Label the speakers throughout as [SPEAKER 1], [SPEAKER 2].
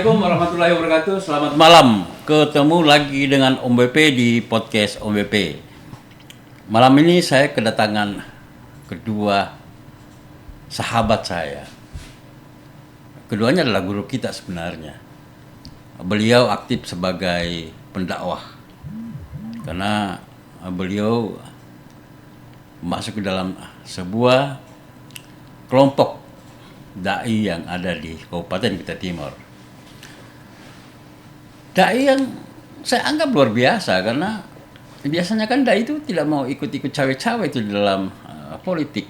[SPEAKER 1] Assalamualaikum warahmatullahi wabarakatuh. Selamat malam. Ketemu lagi dengan Om BP di podcast Om BP. Malam ini saya kedatangan kedua sahabat saya. Keduanya adalah guru kita sebenarnya. Beliau aktif sebagai pendakwah. Karena beliau masuk ke dalam sebuah kelompok dai yang ada di Kabupaten Kutai Timur. Dai yang saya anggap luar biasa karena biasanya kan dai itu tidak mau ikut-ikut cawe-cawe itu di dalam politik.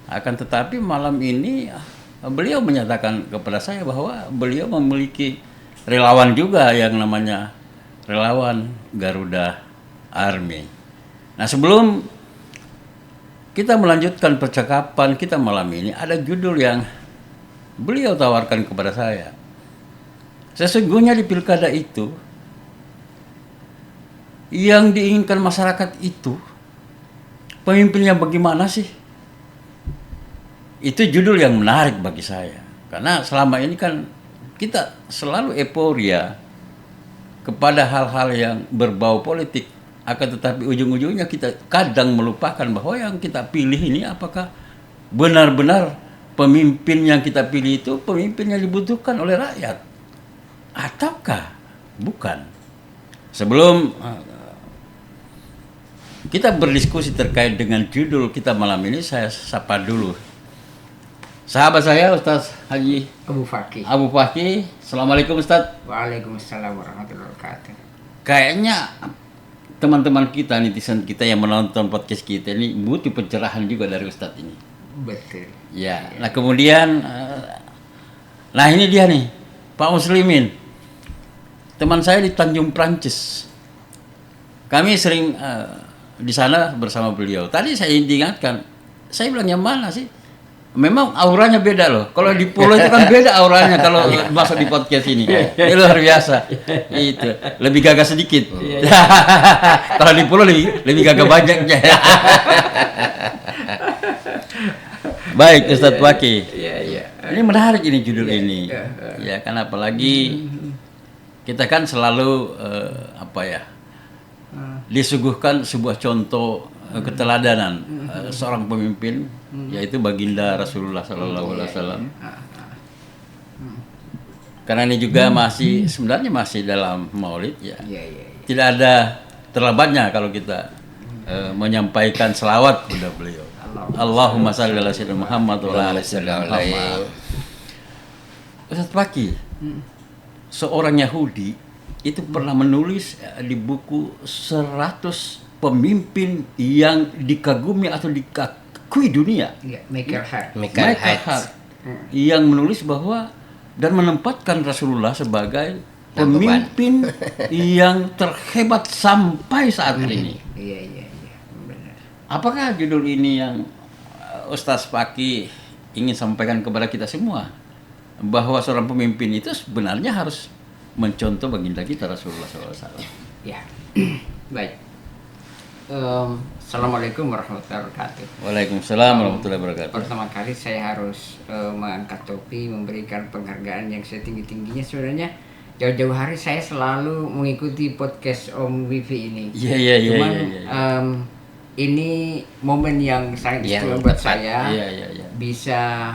[SPEAKER 1] Akan tetapi malam ini beliau menyatakan kepada saya bahwa beliau memiliki relawan juga yang namanya relawan Garuda Army. Nah, sebelum kita melanjutkan percakapan kita malam ini, ada judul yang beliau tawarkan kepada saya. Sesungguhnya di pilkada itu, yang diinginkan masyarakat itu, pemimpinnya bagaimana sih? Itu judul yang menarik bagi saya. Karena selama ini kan kita selalu euforia kepada hal-hal yang berbau politik. Akan tetapi ujung-ujungnya kita kadang melupakan bahwa yang kita pilih ini apakah benar-benar pemimpin yang kita pilih itu pemimpin yang dibutuhkan oleh rakyat ataukah bukan. Sebelum kita berdiskusi terkait dengan judul kita malam ini, saya sapa dulu sahabat saya Ustaz Haji
[SPEAKER 2] Abu Fakih.
[SPEAKER 1] Assalamualaikum Ustaz.
[SPEAKER 2] Waalaikumsalam warahmatullahi wabarakatuh.
[SPEAKER 1] Kayaknya teman-teman kita, netizen kita yang menonton podcast kita ini butuh pencerahan juga dari Ustadz ini.
[SPEAKER 2] Betul.
[SPEAKER 1] Ya. Nah kemudian, nah ini dia nih, Pak Muslimin, teman saya di Tanjung Prancis. Kami sering di sana bersama beliau. Tadi saya diingatkan, saya bilang yang mana sih? Memang auranya beda loh. Kalau di pulau itu kan beda auranya kalau masuk di podcast ini. Ini luar biasa. Itu lebih gagah sedikit. Kalau di pulau lebih gagah banyaknya. Baik, Ustadz Fakih. Ini menarik ini judul ini. Ya, karena apalagi kita kan selalu disuguhkan sebuah contoh keteladanan seorang pemimpin, yaitu baginda Rasulullah SAW. Karena ini juga sebenarnya masih dalam Maulid ya. Tidak ada terlambatnya kalau kita menyampaikan selawat kepada beliau. Allahumma shalli ala sayyidina Muhammad wa ala ali sayyidina Muhammad. Ustaz Fakih, seorang Yahudi itu pernah menulis di buku 100 pemimpin yang dikagumi atau dikakui dunia.
[SPEAKER 2] Michael
[SPEAKER 1] Hart yang menulis bahwa dan menempatkan Rasulullah sebagai pemimpin yang terhebat sampai saat ini.
[SPEAKER 2] Iya, benar.
[SPEAKER 1] Apakah judul ini yang Ustaz Fakih ingin sampaikan kepada kita semua, bahwa seorang pemimpin itu sebenarnya harus mencontoh baginda kita Rasulullah SAW?
[SPEAKER 2] Ya, baik. Assalamualaikum warahmatullahi wabarakatuh.
[SPEAKER 1] Waalaikumsalam warahmatullahi wabarakatuh.
[SPEAKER 2] Pertama kali saya harus mengangkat topi, memberikan penghargaan yang setinggi-tingginya. Sebenarnya jauh-jauh hari saya selalu mengikuti podcast Om Wifi ini.
[SPEAKER 1] Iya.
[SPEAKER 2] Cuman ini momen yang sangat istimewa buat saya. Bisa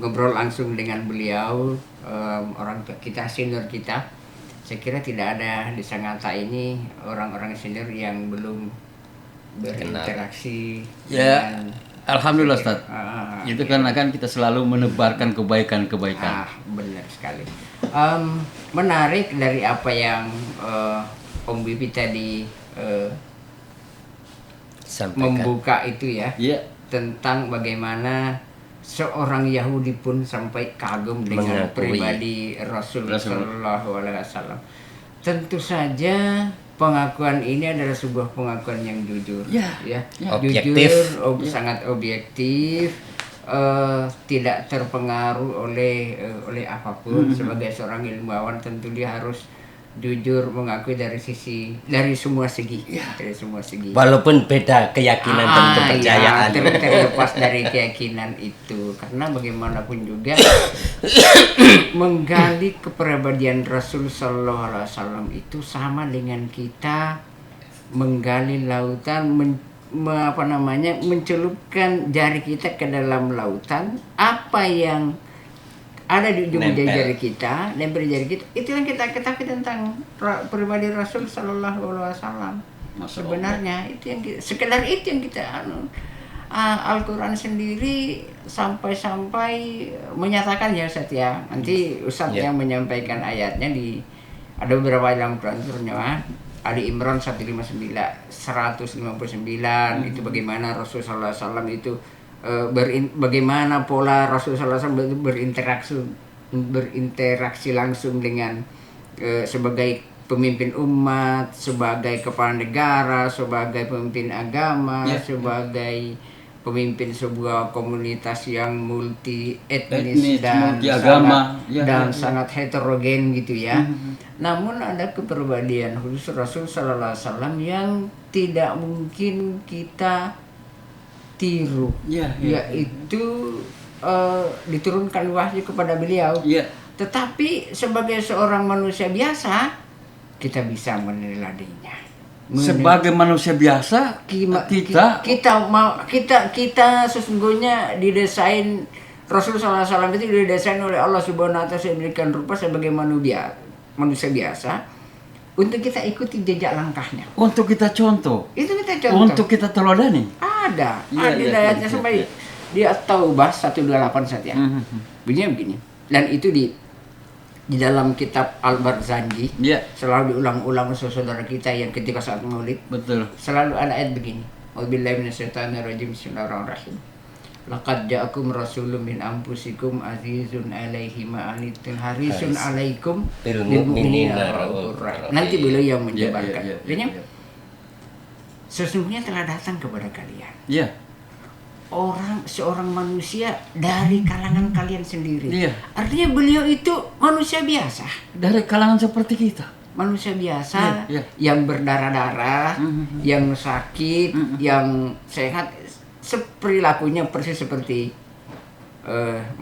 [SPEAKER 2] ngobrol langsung dengan beliau, orang kita, senior kita. Saya kira tidak ada di Sangatta ini orang-orang senior yang belum berinteraksi.
[SPEAKER 1] Ya, alhamdulillah Ustaz. Itu karena kan kita selalu menebarkan kebaikan-kebaikan.
[SPEAKER 2] Benar sekali. Menarik dari apa yang Om Bibi tadi membuka itu ya. Tentang bagaimana seorang Yahudi pun sampai kagum dengan pribadi Rasulullah SAW. Tentu saja pengakuan ini adalah sebuah pengakuan yang jujur,
[SPEAKER 3] objektif,
[SPEAKER 2] jujur, sangat objektif, tidak terpengaruh oleh apapun. Sebagai seorang ilmuwan tentu dia harus jujur mengakui dari semua segi, dari semua segi.
[SPEAKER 3] Walaupun beda keyakinan dan kepercayaan.
[SPEAKER 2] Terlepas dari keyakinan itu, karena bagaimanapun juga menggali kepribadian Rasul Sallallahu Alaihi Wasallam itu sama dengan kita menggali lautan, mencelupkan jari kita ke dalam lautan, apa yang ada di ujung jari kita, nempel jari kita, itu yang kita ketahui tentang pribadi Rasul Sallallahu Alaihi Wasallam. Sebenarnya itu yang sekedar itu yang kita Al-Quran sendiri sampai menyatakan ya Ustaz ya. Nanti Ustaz yang menyampaikan ayatnya ada beberapa dalam Quran ternyata Ali Imran 159 itu bagaimana Rasul Sallallahu Alaihi Wasallam itu bagaimana pola Rasulullah SAW itu berinteraksi langsung dengan sebagai pemimpin umat, sebagai kepala negara, sebagai pemimpin agama, sebagai pemimpin sebuah komunitas yang multi etnis dan sangat heterogen gitu ya. Namun ada kepribadian khusus Rasul Sallallahu Alaihi Wasallam yang tidak mungkin kita tiru, yaitu diturunkan wahyu kepada beliau. Tetapi sebagai seorang manusia biasa kita bisa meneladinya.
[SPEAKER 1] Sebagai manusia biasa
[SPEAKER 2] kita sesungguhnya didesain Rasulullah SAW itu didesain oleh Allah Subhanahu Wa Taala sedemikian rupa sebagai manusia biasa. Untuk kita ikuti jejak langkahnya.
[SPEAKER 1] Untuk kita contoh.
[SPEAKER 2] Itu kita contoh.
[SPEAKER 1] Untuk kita teladani.
[SPEAKER 2] Ada ayatnya sampai dia Taubah 128 saja. Bunyinya begini. Dan itu di dalam kitab Al-Barzanji. Selalu diulang-ulang saudara kita yang ketika saat Maulid.
[SPEAKER 1] Betul.
[SPEAKER 2] Selalu ada ayat begini. Auzubillahi minasyaitonirrajim. Bismillahirrahmanirrahim. Laqad ja'akum rasulun min anfusikum azizun 'alaihi ma 'anittum harisun 'alaikum bil mu'minina raufur rahim. Nanti beliau yang menjabarkan. Sesungguhnya telah datang kepada kalian. Seorang manusia dari kalangan kalian sendiri. Artinya beliau itu manusia biasa.
[SPEAKER 1] Dari kalangan seperti kita.
[SPEAKER 2] Manusia biasa yang berdarah-darah, yang sakit, yang sehat. Perilakunya persis seperti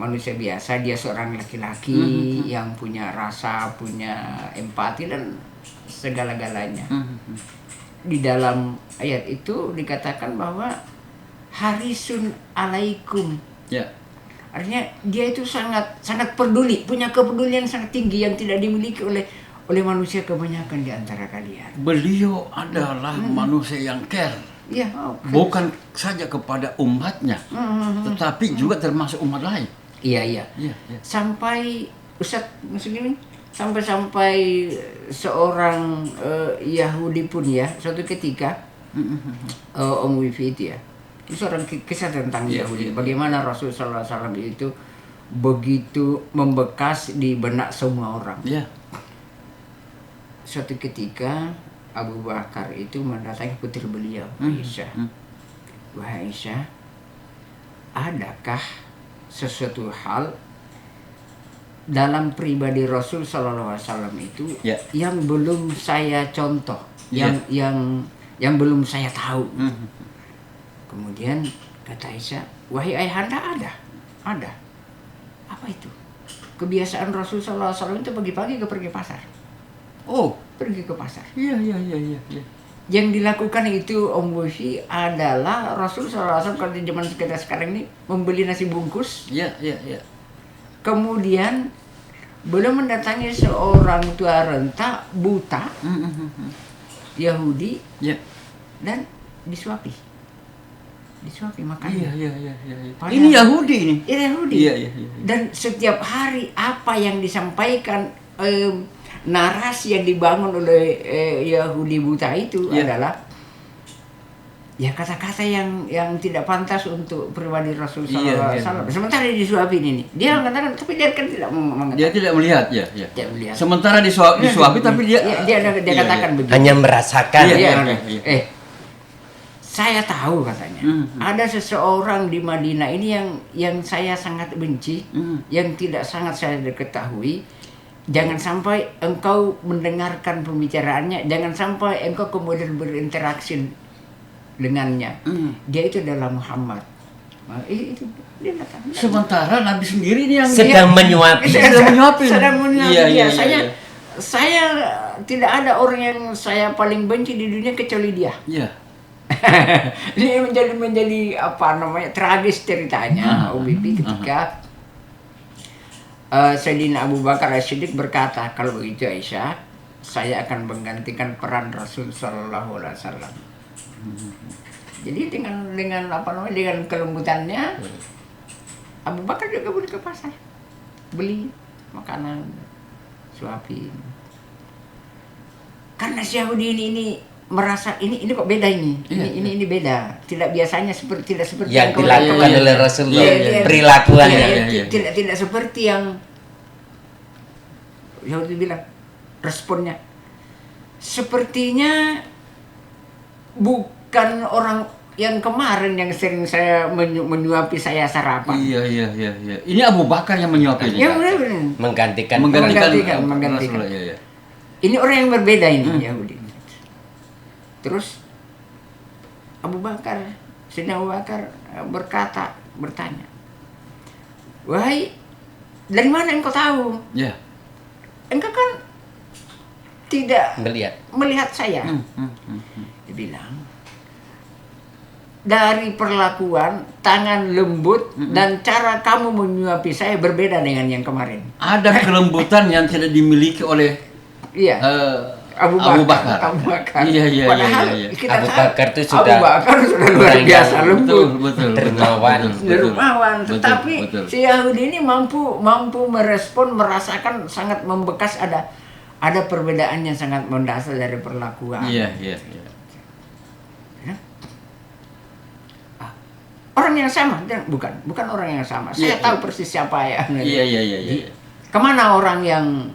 [SPEAKER 2] manusia biasa. Dia seorang laki-laki yang punya rasa, punya empati dan segala-galanya. Di dalam ayat itu dikatakan bahwa harisun alaikum. Artinya dia itu sangat peduli, punya kepedulian sangat tinggi yang tidak dimiliki oleh manusia kebanyakan di antara kalian.
[SPEAKER 1] Beliau adalah manusia yang care. Bukan saja kepada umatnya, tetapi juga termasuk umat lain.
[SPEAKER 2] Iya. Sampai Ustaz Muslimin, sampai seorang Yahudi pun ya, suatu ketika Om Wifi itu ya, itu seorang kisah tentang Yahudi. Bagaimana Rasulullah SAW itu begitu membekas di benak semua orang. Suatu ketika Abu Bakar itu mendatangi putri beliau, Aisyah. Wahai Aisyah, adakah sesuatu hal dalam pribadi Rasul Sallallahu Alaihi Wasallam itu yang belum saya contoh, yang belum saya tahu? Kemudian kata Aisyah, wahai ayahanda, ada. Apa itu? Kebiasaan Rasul Sallallahu Alaihi Wasallam itu pagi-pagi pergi pasar. Pergi ke pasar.
[SPEAKER 1] Iya.
[SPEAKER 2] Yang dilakukan itu Om Wifi adalah Rasul SAW kalau di zaman kita sekarang ini membeli nasi bungkus.
[SPEAKER 1] Iya.
[SPEAKER 2] Kemudian belum mendatangi seorang tua renta buta Yahudi dan disuapi makannya.
[SPEAKER 1] Iya. Ini Yahudi ini.
[SPEAKER 2] Ini Yahudi.
[SPEAKER 1] Iya.
[SPEAKER 2] Dan setiap hari apa yang disampaikan narasi yang dibangun oleh Yahudi buta itu adalah ya kata-kata yang tidak pantas untuk pribadi Rasul Sallallahu Alaihi Wasallam. Sementara disuapin ini, dia mengatakan, tapi dia kan tidak mengatakan.
[SPEAKER 1] Dia tidak melihat,
[SPEAKER 2] Tidak melihat.
[SPEAKER 1] Sementara disuapi, tapi dia
[SPEAKER 2] katakan begitu.
[SPEAKER 3] Hanya merasakan.
[SPEAKER 2] Saya tahu katanya, ada seseorang di Madinah ini yang saya sangat benci, yang tidak sangat saya ketahui. Jangan sampai engkau mendengarkan pembicaraannya, jangan sampai engkau kemudian berinteraksi dengannya. Dia itu adalah Muhammad. Nah, itu dia kata.
[SPEAKER 1] Sementara Nabi sendiri ini yang
[SPEAKER 3] sedang menyuapi.
[SPEAKER 2] Sedang menyuapi.
[SPEAKER 1] Iya.
[SPEAKER 2] Saya tidak ada orang yang saya paling benci di dunia kecuali dia.
[SPEAKER 1] Iya.
[SPEAKER 2] Ini menjadi apa namanya, tragis ceritanya Ubibi ketika Sayyidina Abu Bakar As-Siddiq berkata, kalau begitu Aisyah, saya akan menggantikan peran Rasul Sallallahu Alaihi Wasallam. Jadi dengan apa namanya, dengan kelembutannya, Abu Bakar juga boleh ke pasar beli makanan, suapin. Karena si Yahudi ini merasa ini kok beda ini. Ini beda. Tidak biasanya tidak seperti
[SPEAKER 3] yang dilakukan oleh Rasulullah, perilakuannya.
[SPEAKER 2] Tidak seperti yang Yahudi bilang, responnya. Sepertinya bukan orang yang kemarin yang sering saya menyuapi saya sarapan.
[SPEAKER 1] Iya. Ini Abu Bakar yang menyuapi ini.
[SPEAKER 3] Menggantikan.
[SPEAKER 1] Iya.
[SPEAKER 2] Ini orang yang berbeda ini Yahudi. Terus Sayyidina Abu Bakar bertanya, wahai, dari mana engkau tahu?
[SPEAKER 1] Ya.
[SPEAKER 2] Engkau kan tidak melihat saya. Dia bilang, dari perlakuan, tangan lembut, dan cara kamu menyuapi saya berbeda dengan yang kemarin.
[SPEAKER 1] Ada kelembutan yang tidak dimiliki oleh
[SPEAKER 2] Abu Bakar.
[SPEAKER 1] Iya.
[SPEAKER 2] Padahal kita
[SPEAKER 3] Abu
[SPEAKER 2] tahu
[SPEAKER 3] Bakar itu sudah
[SPEAKER 2] luar biasa lembut,
[SPEAKER 3] dermawan.
[SPEAKER 2] Tetapi si Yahudi ini mampu merespon, merasakan, sangat membekas, ada perbedaan yang sangat mendasar dari perlakuan.
[SPEAKER 1] Iya.
[SPEAKER 2] Orang yang sama, bukan orang yang sama. Saya tahu persis siapa ya.
[SPEAKER 1] Iya.
[SPEAKER 2] Kemana orang yang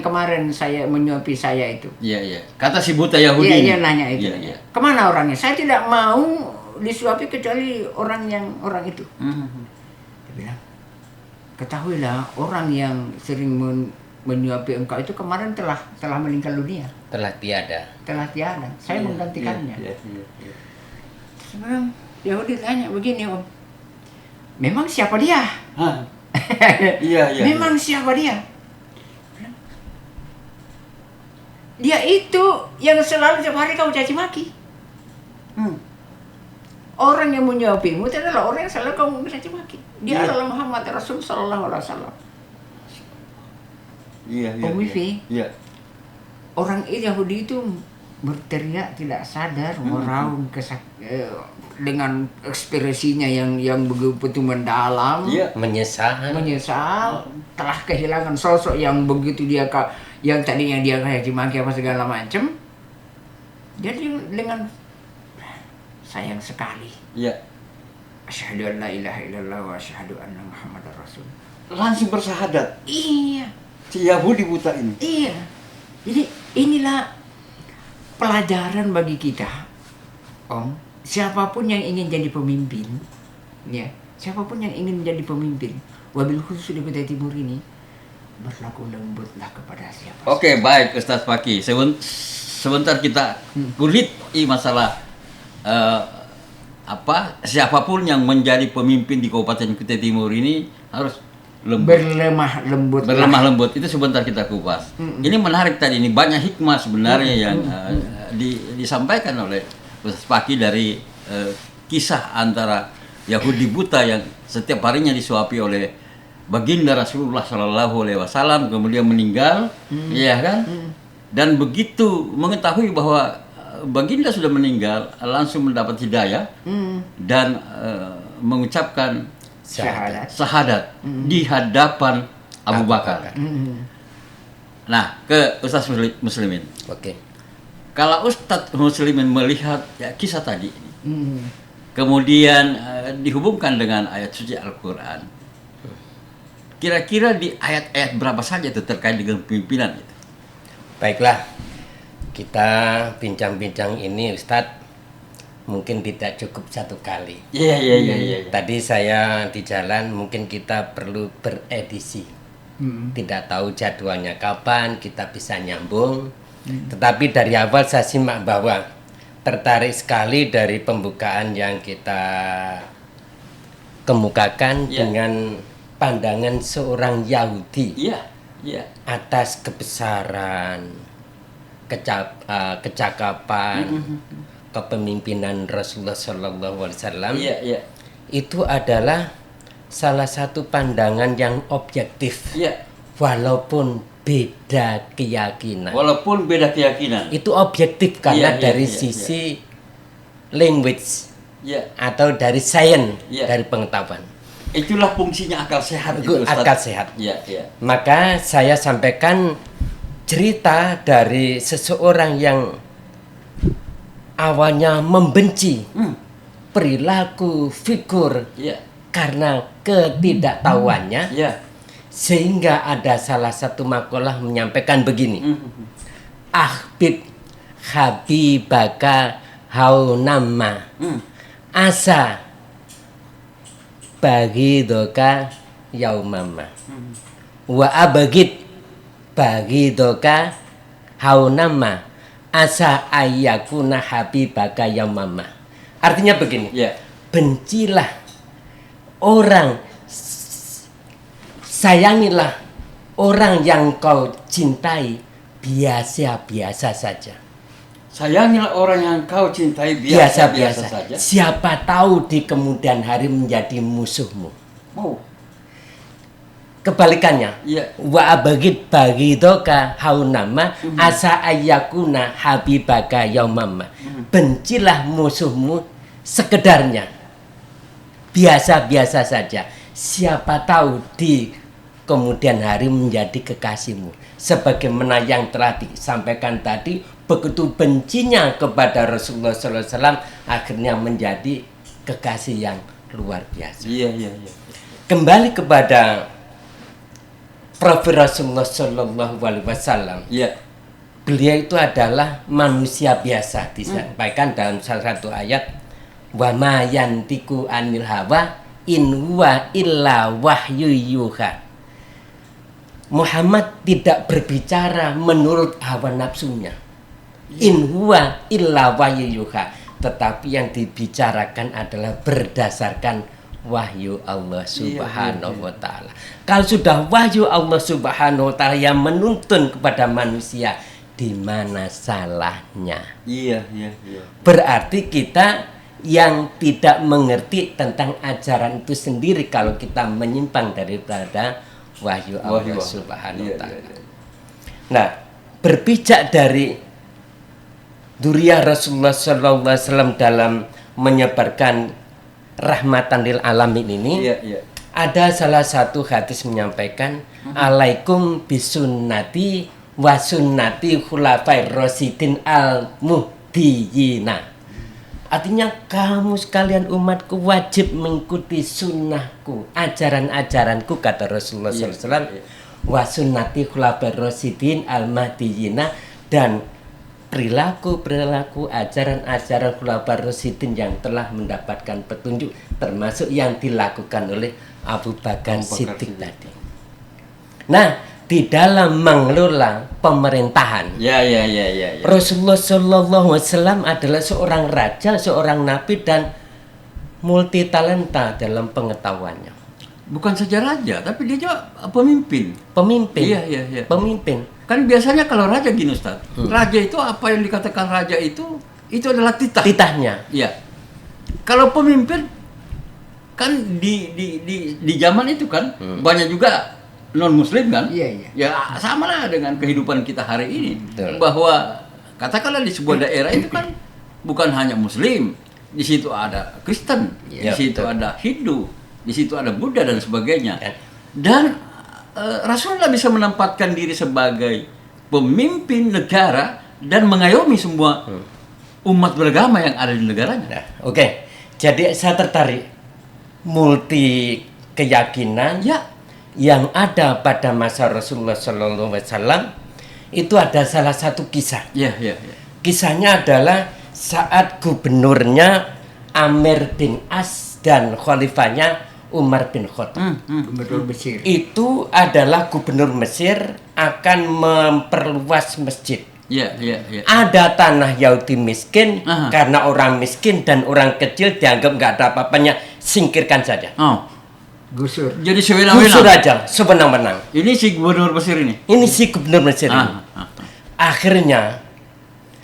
[SPEAKER 2] kemarin saya menyuapi saya itu?
[SPEAKER 1] Iya. Kata si buta Yahudi.
[SPEAKER 2] Iya, nanya itu. Iya. Kemana orangnya? Saya tidak mau disuapi kecuali orang itu. Dia bilang, ketahuilah, orang yang sering menyuapi engkau itu kemarin telah meninggal dunia.
[SPEAKER 3] Telah tiada.
[SPEAKER 2] Saya menggantikannya.
[SPEAKER 1] Iya.
[SPEAKER 2] Sekarang Yahudi tanya begini, Om. Memang siapa dia?
[SPEAKER 1] Iya.
[SPEAKER 2] Memang siapa dia? Dia itu yang selalu setiap hari kau caci maki. Orang yang menyuapimu itu adalah orang yang selalu kau caci maki. Dia adalah Muhammad Rasul Sallallahu Alaihi Wasallam.
[SPEAKER 1] Iya.
[SPEAKER 2] Iya. Orang Yahudi itu berteriak tidak sadar, meraung dengan ekspresinya yang begitu mendalam, menyesal telah kehilangan sosok yang begitu yang tadinya dia kayak cimaki apa segala macam. Jadi dengan sayang sekali.
[SPEAKER 1] Iya.
[SPEAKER 2] Asyhadu an la ilaha illallah wa asyhadu anna Muhammadar Rasul.
[SPEAKER 1] Langsung bersahadat.
[SPEAKER 2] Iya.
[SPEAKER 1] Si Yahudi buta ini.
[SPEAKER 2] Iya. Jadi inilah pelajaran bagi kita, Om. Siapapun yang ingin jadi pemimpin, ya, siapapun yang ingin menjadi pemimpin, wabil khusus di Kutai Timur ini, berlaku lembutlah kepada siapa.
[SPEAKER 1] Oke, baik Ustaz Fakih. Sebentar kita kulit masalah siapapun yang menjadi pemimpin di Kabupaten Kutai Timur ini harus
[SPEAKER 2] berlemah lembut.
[SPEAKER 1] Itu sebentar kita kupas. Ini menarik tadi, ini banyak hikmah sebenarnya yang disampaikan oleh Ustaz Fakih dari kisah antara Yahudi buta yang setiap harinya disuapi oleh baginda Rasulullah Sallallahu Alaihi Wasallam, kemudian meninggal, ya kan? Dan begitu mengetahui bahwa baginda sudah meninggal, langsung mendapat hidayah dan mengucapkan syahadat di hadapan Abu Bakar. Nah, ke Ustaz Muslimin.
[SPEAKER 3] Oke.
[SPEAKER 1] Kalau Ustaz Muslimin melihat kisah tadi, kemudian dihubungkan dengan ayat suci Al-Quran, kira-kira di ayat-ayat berapa saja itu terkait dengan pemimpinan itu?
[SPEAKER 3] Baiklah, kita bincang-bincang ini Ustadz mungkin tidak cukup satu kali.
[SPEAKER 1] Iya.
[SPEAKER 3] Tadi saya di jalan, mungkin kita perlu beredisi. Tidak tahu jadwalnya kapan kita bisa nyambung. Tetapi dari awal saya simak bahwa tertarik sekali dari pembukaan yang kita kemukakan dengan pandangan seorang Yahudi atas kebesaran, kecakapan, kepemimpinan Rasulullah SAW. Itu adalah salah satu pandangan yang objektif, walaupun beda keyakinan. Itu objektif karena dari sisi language atau dari sains, dari pengetahuan.
[SPEAKER 1] Itulah fungsinya akal sehat.
[SPEAKER 3] Akal sehat. Maka saya sampaikan cerita dari seseorang yang awalnya membenci perilaku figur karena ketidaktahuannya, sehingga ada salah satu makalah menyampaikan begini, Ahbib habibaka haunamma asa bagi doka yaumama wa abagid bagi doka haunamma asa ayyakuna habibaka yaumama. Artinya begini, bencilah orang, sayangilah orang yang kau cintai biasa-biasa saja.
[SPEAKER 1] Sayangilah orang yang kau cintai biasa-biasa saja.
[SPEAKER 3] Siapa tahu di kemudian hari menjadi musuhmu. Kebalikannya, wa abagid bagidoka haunama asa ayyakuna habibaka yaumama. Bencilah musuhmu sekedarnya, biasa-biasa saja. Siapa tahu di kemudian hari menjadi kekasihmu. Sebagaimana yang telah disampaikan tadi, begitu bencinya kepada Rasulullah SAW, akhirnya menjadi kekasih yang luar biasa. Kembali kepada Profil Rasulullah SAW. Beliau itu adalah manusia biasa. Disampaikan dalam salah satu ayat, wa ma yantiku anil hawa in huwa illa wahyu yuha. Muhammad tidak berbicara menurut hawa nafsunya. In huwa illa wahyu yuha. Tetapi yang dibicarakan adalah berdasarkan wahyu Allah Subhanahu wa ta'ala. Kalau sudah wahyu Allah Subhanahu wa ta'ala yang menuntun kepada manusia, di mana salahnya? Berarti kita yang tidak mengerti tentang ajaran itu sendiri kalau kita menyimpang daripada wahyu Allah Subhanahu wa ta'ala. Nah, berpijak dari Duriyah Rasulullah SAW dalam menyebarkan rahmatan lil alamin ini, ada salah satu hadis menyampaikan, alaikum bisunnati wa sunnati khulafair rasyidin al muhdiyina. Artinya kamu sekalian umatku wajib mengikuti sunnahku, ajaran-ajaranku, kata Rasulullah SAW. Wa sunnati khulafair rasyidin al muhdiyina, dan perilaku ajaran-ajaran khulafair rasyidin yang telah mendapatkan petunjuk, termasuk yang dilakukan oleh Abu Bakar Siddiq tadi. Nah, di dalam mengelola pemerintahan, Rasulullah SAW adalah seorang raja, seorang nabi, dan multi talenta dalam pengetahuannya.
[SPEAKER 1] Bukan saja raja, tapi dia juga pemimpin.
[SPEAKER 3] Pemimpin.
[SPEAKER 1] Kan biasanya kalau raja gini, Ustaz. Raja itu apa yang dikatakan raja itu adalah titah.
[SPEAKER 3] Titahnya.
[SPEAKER 1] Kalau pemimpin kan di zaman itu kan banyak juga non muslim kan. Ya sama lah dengan kehidupan kita hari ini.
[SPEAKER 3] Betul.
[SPEAKER 1] Bahwa katakanlah di sebuah daerah itu kan bukan hanya muslim. Di situ ada Kristen, di situ ada Hindu, di situ ada Buddha dan sebagainya. Dan Rasulullah bisa menempatkan diri sebagai pemimpin negara dan mengayomi semua umat beragama yang ada di negaranya.
[SPEAKER 3] Oke. Jadi saya tertarik multi keyakinan yang ada pada masa Rasulullah SAW. Itu ada salah satu kisah. Kisahnya adalah saat gubernurnya Amr bin As dan khalifahnya Umar bin Khattab.
[SPEAKER 2] Gubernur Mesir.
[SPEAKER 3] Itu adalah gubernur Mesir akan memperluas masjid.
[SPEAKER 1] Iya.
[SPEAKER 3] Ada tanah Yahudi miskin karena orang miskin dan orang kecil dianggap nggak ada apa-apanya, singkirkan saja.
[SPEAKER 1] Oh.
[SPEAKER 2] Gusur.
[SPEAKER 1] Jadi sewenang-wenang.
[SPEAKER 3] Gusur aja, sewenang-wenang.
[SPEAKER 1] Ini si gubernur Mesir ini.
[SPEAKER 3] Ini si gubernur Mesir ini. Akhirnya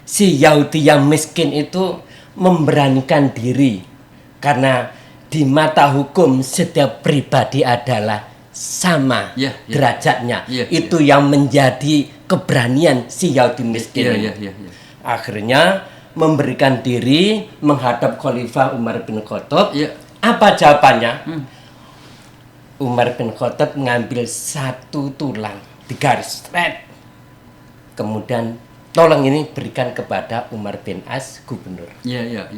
[SPEAKER 3] si Yahudi yang miskin itu memberanikan diri karena di mata hukum setiap pribadi adalah sama derajatnya. Itu yang menjadi keberanian si Yahudi miskin. Akhirnya memberikan diri menghadap Khalifah Umar bin Khattab. Apa jawabannya? Umar bin Khattab mengambil satu tulang digaris straight. Kemudian tolong ini berikan kepada Umar bin As, gubernur.
[SPEAKER 1] Iya.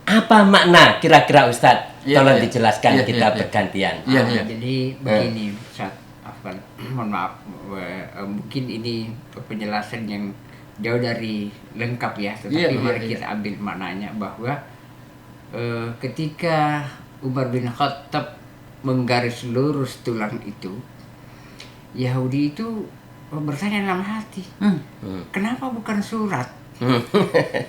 [SPEAKER 3] Apa makna kira-kira Ustadz? Tolong dijelaskan, kita bergantian.
[SPEAKER 2] Jadi begini, Ustadz Afwan, mohon maaf, mungkin ini penjelasan yang jauh dari lengkap ya, tetapi mari kita ambil maknanya bahwa ketika Umar bin Khattab menggaris lurus tulang itu, Yahudi itu bertanya dalam hati, kenapa bukan surat?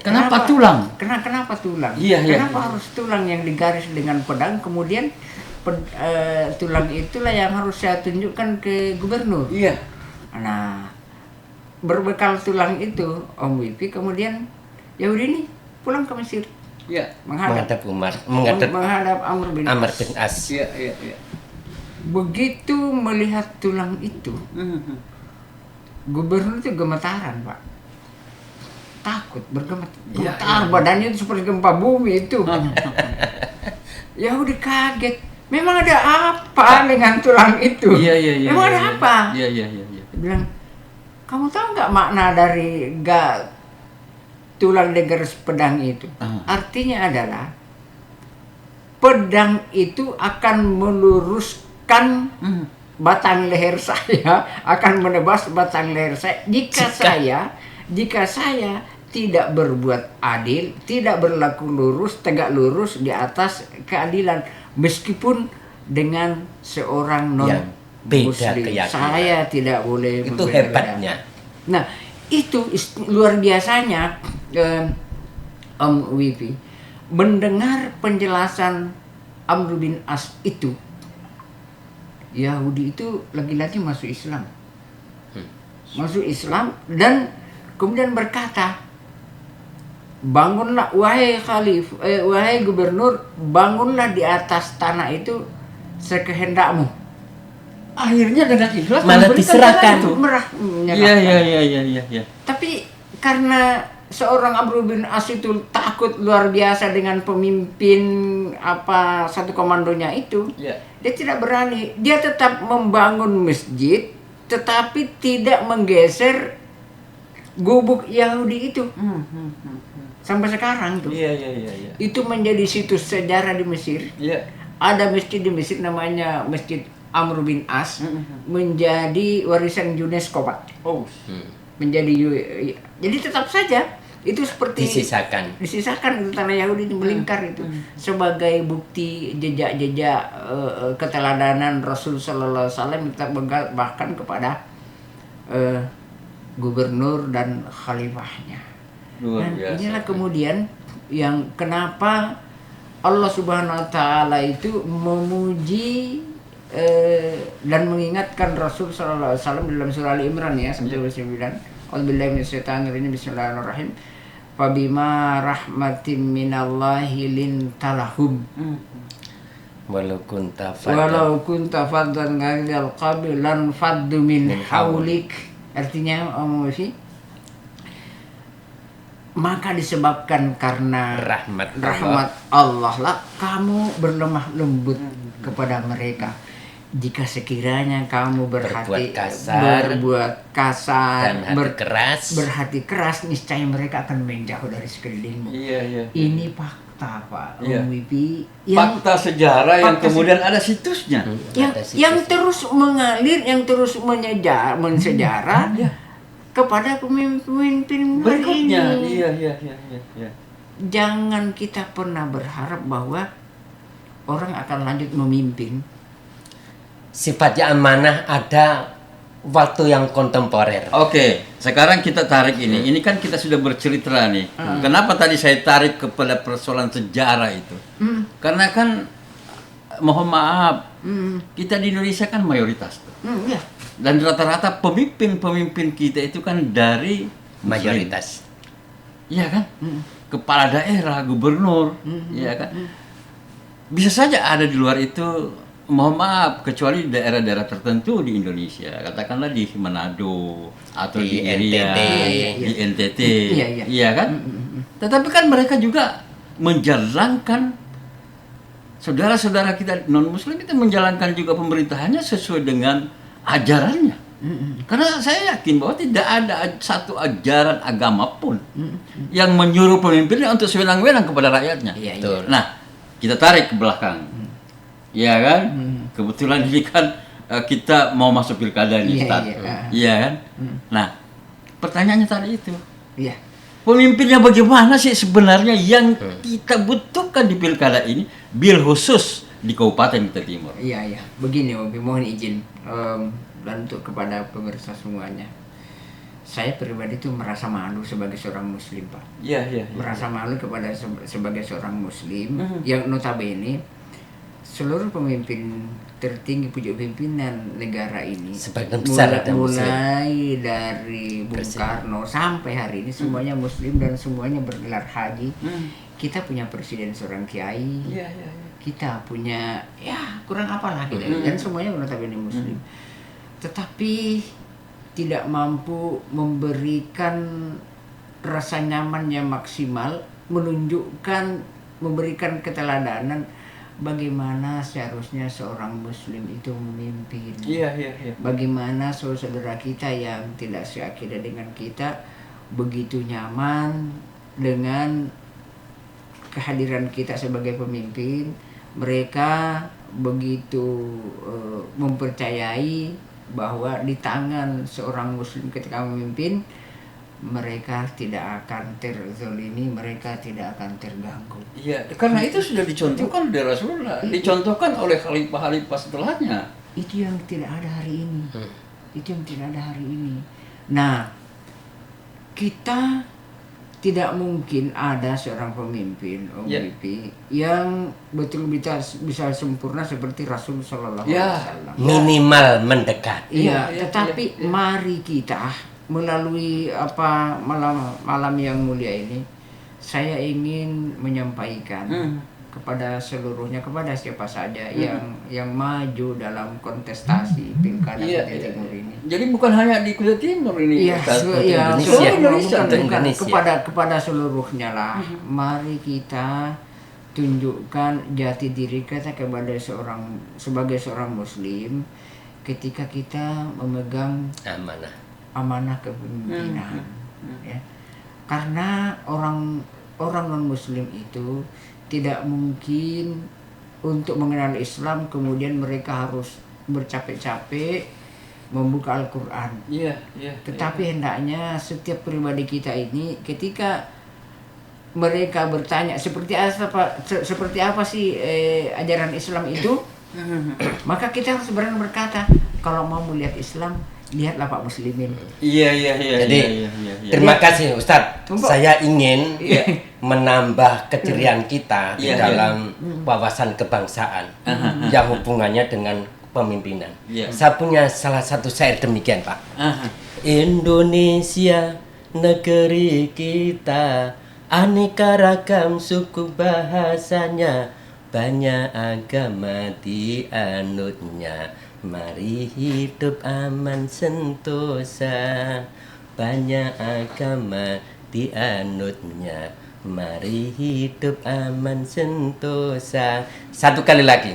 [SPEAKER 1] Kenapa tulang?
[SPEAKER 2] Kenapa tulang?
[SPEAKER 1] Kenapa
[SPEAKER 2] harus tulang yang digaris dengan pedang? Kemudian tulang itulah yang harus saya tunjukkan ke gubernur. Nah, berbekal tulang itu, Om Wipi, kemudian Yahudi ini pulang ke Mesir.
[SPEAKER 3] Menghadap Umar,
[SPEAKER 2] menghadap Amr bin
[SPEAKER 3] As.
[SPEAKER 2] Begitu melihat tulang itu, gubernur itu gemetaran, Pak. Takut, bergemetar, badannya itu seperti gempa bumi itu. Yahudi kaget. Memang ada apa dengan tulang itu? Memang ada apa? Dia bilang, kamu tahu nggak makna dari tulang digaris pedang itu? Artinya adalah pedang itu akan meluruskan batang leher saya, akan menebas batang leher saya jika saya tidak berbuat adil, tidak berlaku lurus, tegak lurus di atas keadilan, meskipun dengan seorang non-muslim. Saya tidak boleh.
[SPEAKER 3] Itu hebatnya.
[SPEAKER 2] Nah, itu luar biasanya, Om Wipi, mendengar penjelasan Amr bin As itu. Yahudi itu lagi-lagi masuk Islam. Dan kemudian berkata, bangunlah wahai wahai gubernur, bangunlah di atas tanah itu sekehendakmu. Akhirnya dengan ikhlas
[SPEAKER 3] malah diserahkan.
[SPEAKER 2] Iya. Tapi karena seorang Amr bin As itu takut luar biasa dengan pemimpin satu komandonya itu, dia tidak berani. Dia tetap membangun masjid, tetapi tidak menggeser gubuk Yahudi itu. Sampai sekarang tuh. Itu menjadi situs sejarah di Mesir. Ada masjid di Mesir namanya Masjid Amr bin As, menjadi warisan UNESCO, Pak. Jadi tetap saja itu seperti disisakan itu tanah Yahudi itu melingkar itu sebagai bukti jejak-jejak keteladanan Rasul sallallahu alaihi wasallam, kita bahkan kepada gubernur dan khalifahnya. Dan inilah kemudian yang kenapa Allah Subhanahu wa taala itu memuji dan mengingatkan Rasul sallallahu alaihi wasallam dalam surah Ali Imran ya 129. A'udzubillahi minasyaitonir rajim. Bismillahirrahmanirrahim. Fabima rahmatin minallahi lintalahum.
[SPEAKER 3] Walau kunta
[SPEAKER 2] faddan ghalidhal qalbi lan faddu min haulik. Artinya maka disebabkan karena rahmat Allah lah kamu berlemah lembut kepada mereka. Jika sekiranya kamu berbuat kasar, berhati keras, niscaya mereka akan menjauh dari sekelilingmu. Ini fakta, Pak.
[SPEAKER 1] Fakta sejarah yang kemudian ada situsnya.
[SPEAKER 2] Yang terus mengalir, yang terus mensejarah kepada pemimpin berikutnya. Jangan kita pernah berharap bahwa orang akan lanjut memimpin.
[SPEAKER 3] Sifatnya amanah ada waktu yang kontemporer.
[SPEAKER 1] Oke, sekarang kita tarik ini. Ini kan kita sudah bercerita nih. Kenapa tadi saya tarik kepada persoalan sejarah itu? Karena kan, mohon maaf, kita di Indonesia kan mayoritas.
[SPEAKER 2] Ya.
[SPEAKER 1] Dan rata-rata pemimpin kita itu kan dari
[SPEAKER 3] Mayoritas.
[SPEAKER 1] Iya kan? Kepala daerah, gubernur, iya kan? Bisa saja ada di luar itu, mohon maaf, kecuali daerah-daerah tertentu di Indonesia, katakanlah di Manado atau di Irian, di NTT, iya kan? Tetapi kan mereka juga menjalankan, saudara-saudara kita non-muslim itu menjalankan juga pemerintahannya sesuai dengan ajarannya. Karena saya yakin bahwa tidak ada satu ajaran agama pun yang menyuruh pemimpinnya untuk sewenang-wenang kepada rakyatnya. Nah, kita tarik ke belakang. Iya kan? Kebetulan ini kan kita mau masuk pilkada nih, Ustaz. Iya kan? Nah, pertanyaannya tadi itu.
[SPEAKER 2] Iya.
[SPEAKER 1] Pemimpinnya bagaimana sih sebenarnya yang kita butuhkan di pilkada ini, bil khusus di Kabupaten Kutai Timur?
[SPEAKER 2] Iya. Begini, mohon izin dan untuk kepada pemirsa semuanya. Saya pribadi itu merasa malu sebagai seorang muslim, Pak.
[SPEAKER 1] Iya.
[SPEAKER 2] Merasa malu kepada sebagai seorang muslim yang notabene seluruh pemimpin tertinggi pucuk pimpinan negara ini
[SPEAKER 3] sebagian besar ada
[SPEAKER 2] mulai dari Bung Karno sampai hari ini semuanya muslim dan semuanya bergelar haji. Kita punya presiden seorang kiai. Kita punya kurang apalah gitu. Dan semuanya notabene muslim. Tetapi tidak mampu memberikan rasa nyaman yang maksimal, memberikan keteladanan bagaimana seharusnya seorang muslim itu memimpin. Bagaimana saudara kita yang tidak seakidah dengan kita begitu nyaman dengan kehadiran kita sebagai pemimpin. Mereka begitu mempercayai bahwa di tangan seorang muslim ketika memimpin, mereka tidak akan terzolimi, mereka tidak akan terganggu.
[SPEAKER 1] Iya, karena itu sudah dicontohkan oleh Rasulullah, dicontohkan oleh khalifah-khalifah setelahnya.
[SPEAKER 2] Itu yang tidak ada hari ini. Nah, kita tidak mungkin ada seorang pemimpin, Bipi, yang betul bisa sempurna seperti Rasul Sallallahu Alaihi Wasallam.
[SPEAKER 3] Minimal mendekat.
[SPEAKER 2] Iya, tetapi mari kita melalui malam yang mulia ini, saya ingin menyampaikan kepada seluruhnya, kepada siapa saja yang maju dalam kontestasi pilkada Kutai Timur ini.
[SPEAKER 1] Jadi bukan hanya di Kutai Timur ini,
[SPEAKER 2] Indonesia. Kepada seluruhnya lah. Mari kita tunjukkan jati diri kita sebagai seorang muslim ketika kita memegang amanah kepemimpinan. Ya. Karena orang non muslim itu tidak mungkin untuk mengenal Islam kemudian mereka harus bercapek-capek membuka Al-Quran. Tetapi hendaknya setiap pribadi kita ini ketika mereka bertanya seperti apa sih ajaran Islam itu, maka kita harus berani berkata, kalau mau melihat Islam, lihatlah Pak Muslimin.
[SPEAKER 3] Jadi terima kasih Ustadz. Saya ingin menambah keceriaan kita di dalam wawasan kebangsaan yang hubungannya dengan pemimpinan. Saya punya salah satu syair demikian, Pak. Indonesia negeri kita, aneka ragam suku bahasanya, banyak agama dianutnya. Mari hidup aman sentosa, banyak agama dianutnya. Mari hidup aman sentosa. Satu kali lagi.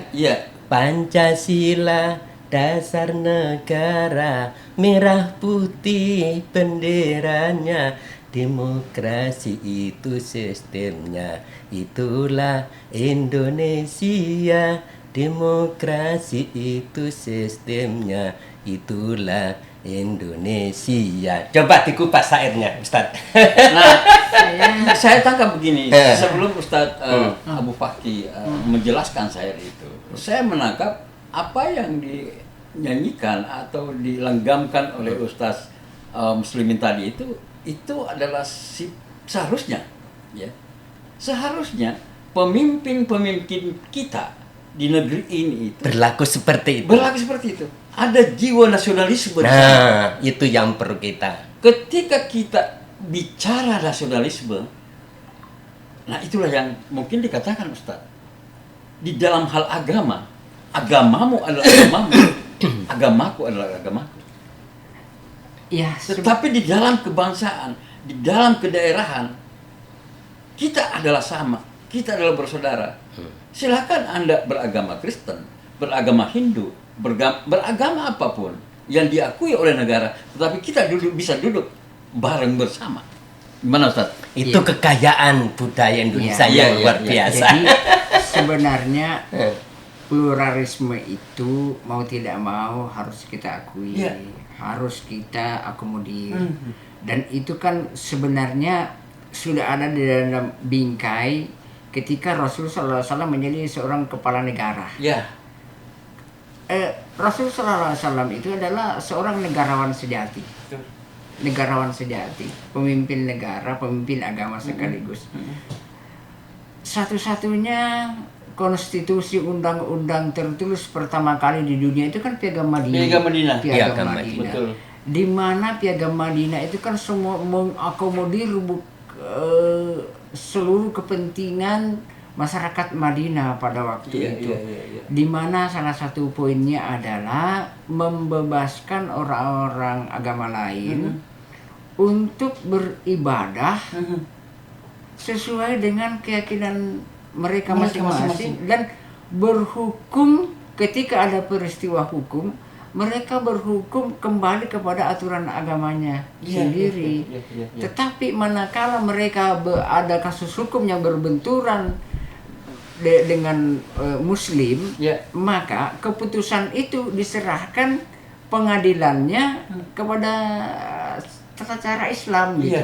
[SPEAKER 3] Pancasila dasar negara, merah putih benderanya. Demokrasi itu sistemnya, itulah Indonesia. Demokrasi itu sistemnya, itulah Indonesia. Coba dikupas syairnya, Ustadz.
[SPEAKER 1] Nah, saya tangkap begini. Sebelum Ustadz Abu Fakih menjelaskan syair itu, saya menangkap apa yang dinyanyikan atau dilenggamkan oleh Ustadz Muslimin tadi itu adalah seharusnya, ya, seharusnya pemimpin-pemimpin kita di negeri ini itu
[SPEAKER 3] berlaku seperti
[SPEAKER 1] itu. Ada jiwa nasionalisme.
[SPEAKER 3] Nah, itu yang perlu kita.
[SPEAKER 1] Ketika kita bicara nasionalisme, nah itulah yang mungkin dikatakan Ustaz. Di dalam hal agama, agamamu adalah agamamu, agamaku adalah agamaku.
[SPEAKER 2] Ya,
[SPEAKER 1] tetapi di dalam kebangsaan, di dalam kedaerahan, kita adalah sama, kita adalah bersaudara. Silakan Anda beragama Kristen, beragama Hindu, beragama apapun yang diakui oleh negara, tetapi kita bisa duduk bareng bersama. Gimana Ustaz?
[SPEAKER 3] Itu kekayaan budaya Indonesia yang luar biasa.
[SPEAKER 2] Jadi sebenarnya pluralisme itu mau tidak mau harus kita akui, harus kita akomodir. Dan itu kan sebenarnya sudah ada di dalam bingkai ketika Rasulullah SAW menjadi seorang kepala negara. Rasulullah SAW itu adalah seorang negarawan sejati. Negarawan sejati, pemimpin negara, pemimpin agama sekaligus. Satu-satunya konstitusi undang-undang tertulis pertama kali di dunia itu kan Piagam Madinah. Piagam Madinah.
[SPEAKER 1] Betul.
[SPEAKER 2] Di mana Piagam Madinah itu kan semua mengakomodir seluruh kepentingan masyarakat Madinah pada waktu itu. Di mana salah satu poinnya adalah membebaskan orang-orang agama lain untuk beribadah sesuai dengan keyakinan mereka masing-masing dan berhukum ketika ada peristiwa hukum, mereka berhukum kembali kepada aturan agamanya sendiri. Tetapi manakala mereka ada kasus hukum yang berbenturan dengan Muslim, maka keputusan itu diserahkan pengadilannya kepada tata cara Islam gitu.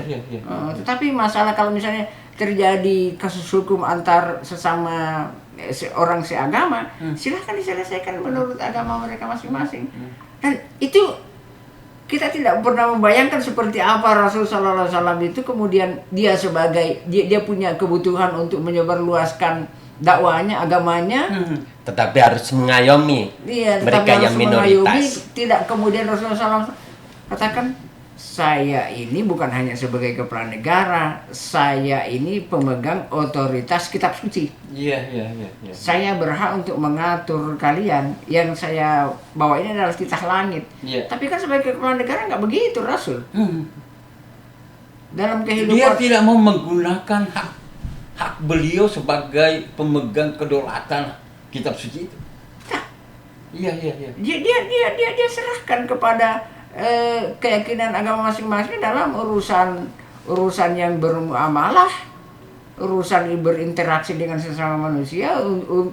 [SPEAKER 2] Tetapi masalah kalau misalnya terjadi kasus hukum antar sesama orang seagama, silahkan diselesaikan menurut agama mereka masing-masing. Dan itu kita tidak pernah membayangkan seperti apa Rasulullah SAW itu kemudian dia punya kebutuhan untuk menyebarluaskan dakwahnya, agamanya,
[SPEAKER 3] tetapi harus mengayomi mereka yang minoritas.
[SPEAKER 2] Tidak kemudian Rasulullah SAW katakan, saya ini bukan hanya sebagai kepala negara, saya ini pemegang otoritas kitab suci. Saya berhak untuk mengatur kalian. Yang saya bawa ini adalah titah langit. Tapi kan sebagai kepala negara nggak begitu Rasul. Dalam kehidupan
[SPEAKER 1] dia tidak mau menggunakan hak beliau sebagai pemegang kedaulatan kitab suci itu.
[SPEAKER 2] Dia serahkan kepada keyakinan agama masing-masing dalam urusan yang bermuamalah, urusan berinteraksi dengan sesama manusia,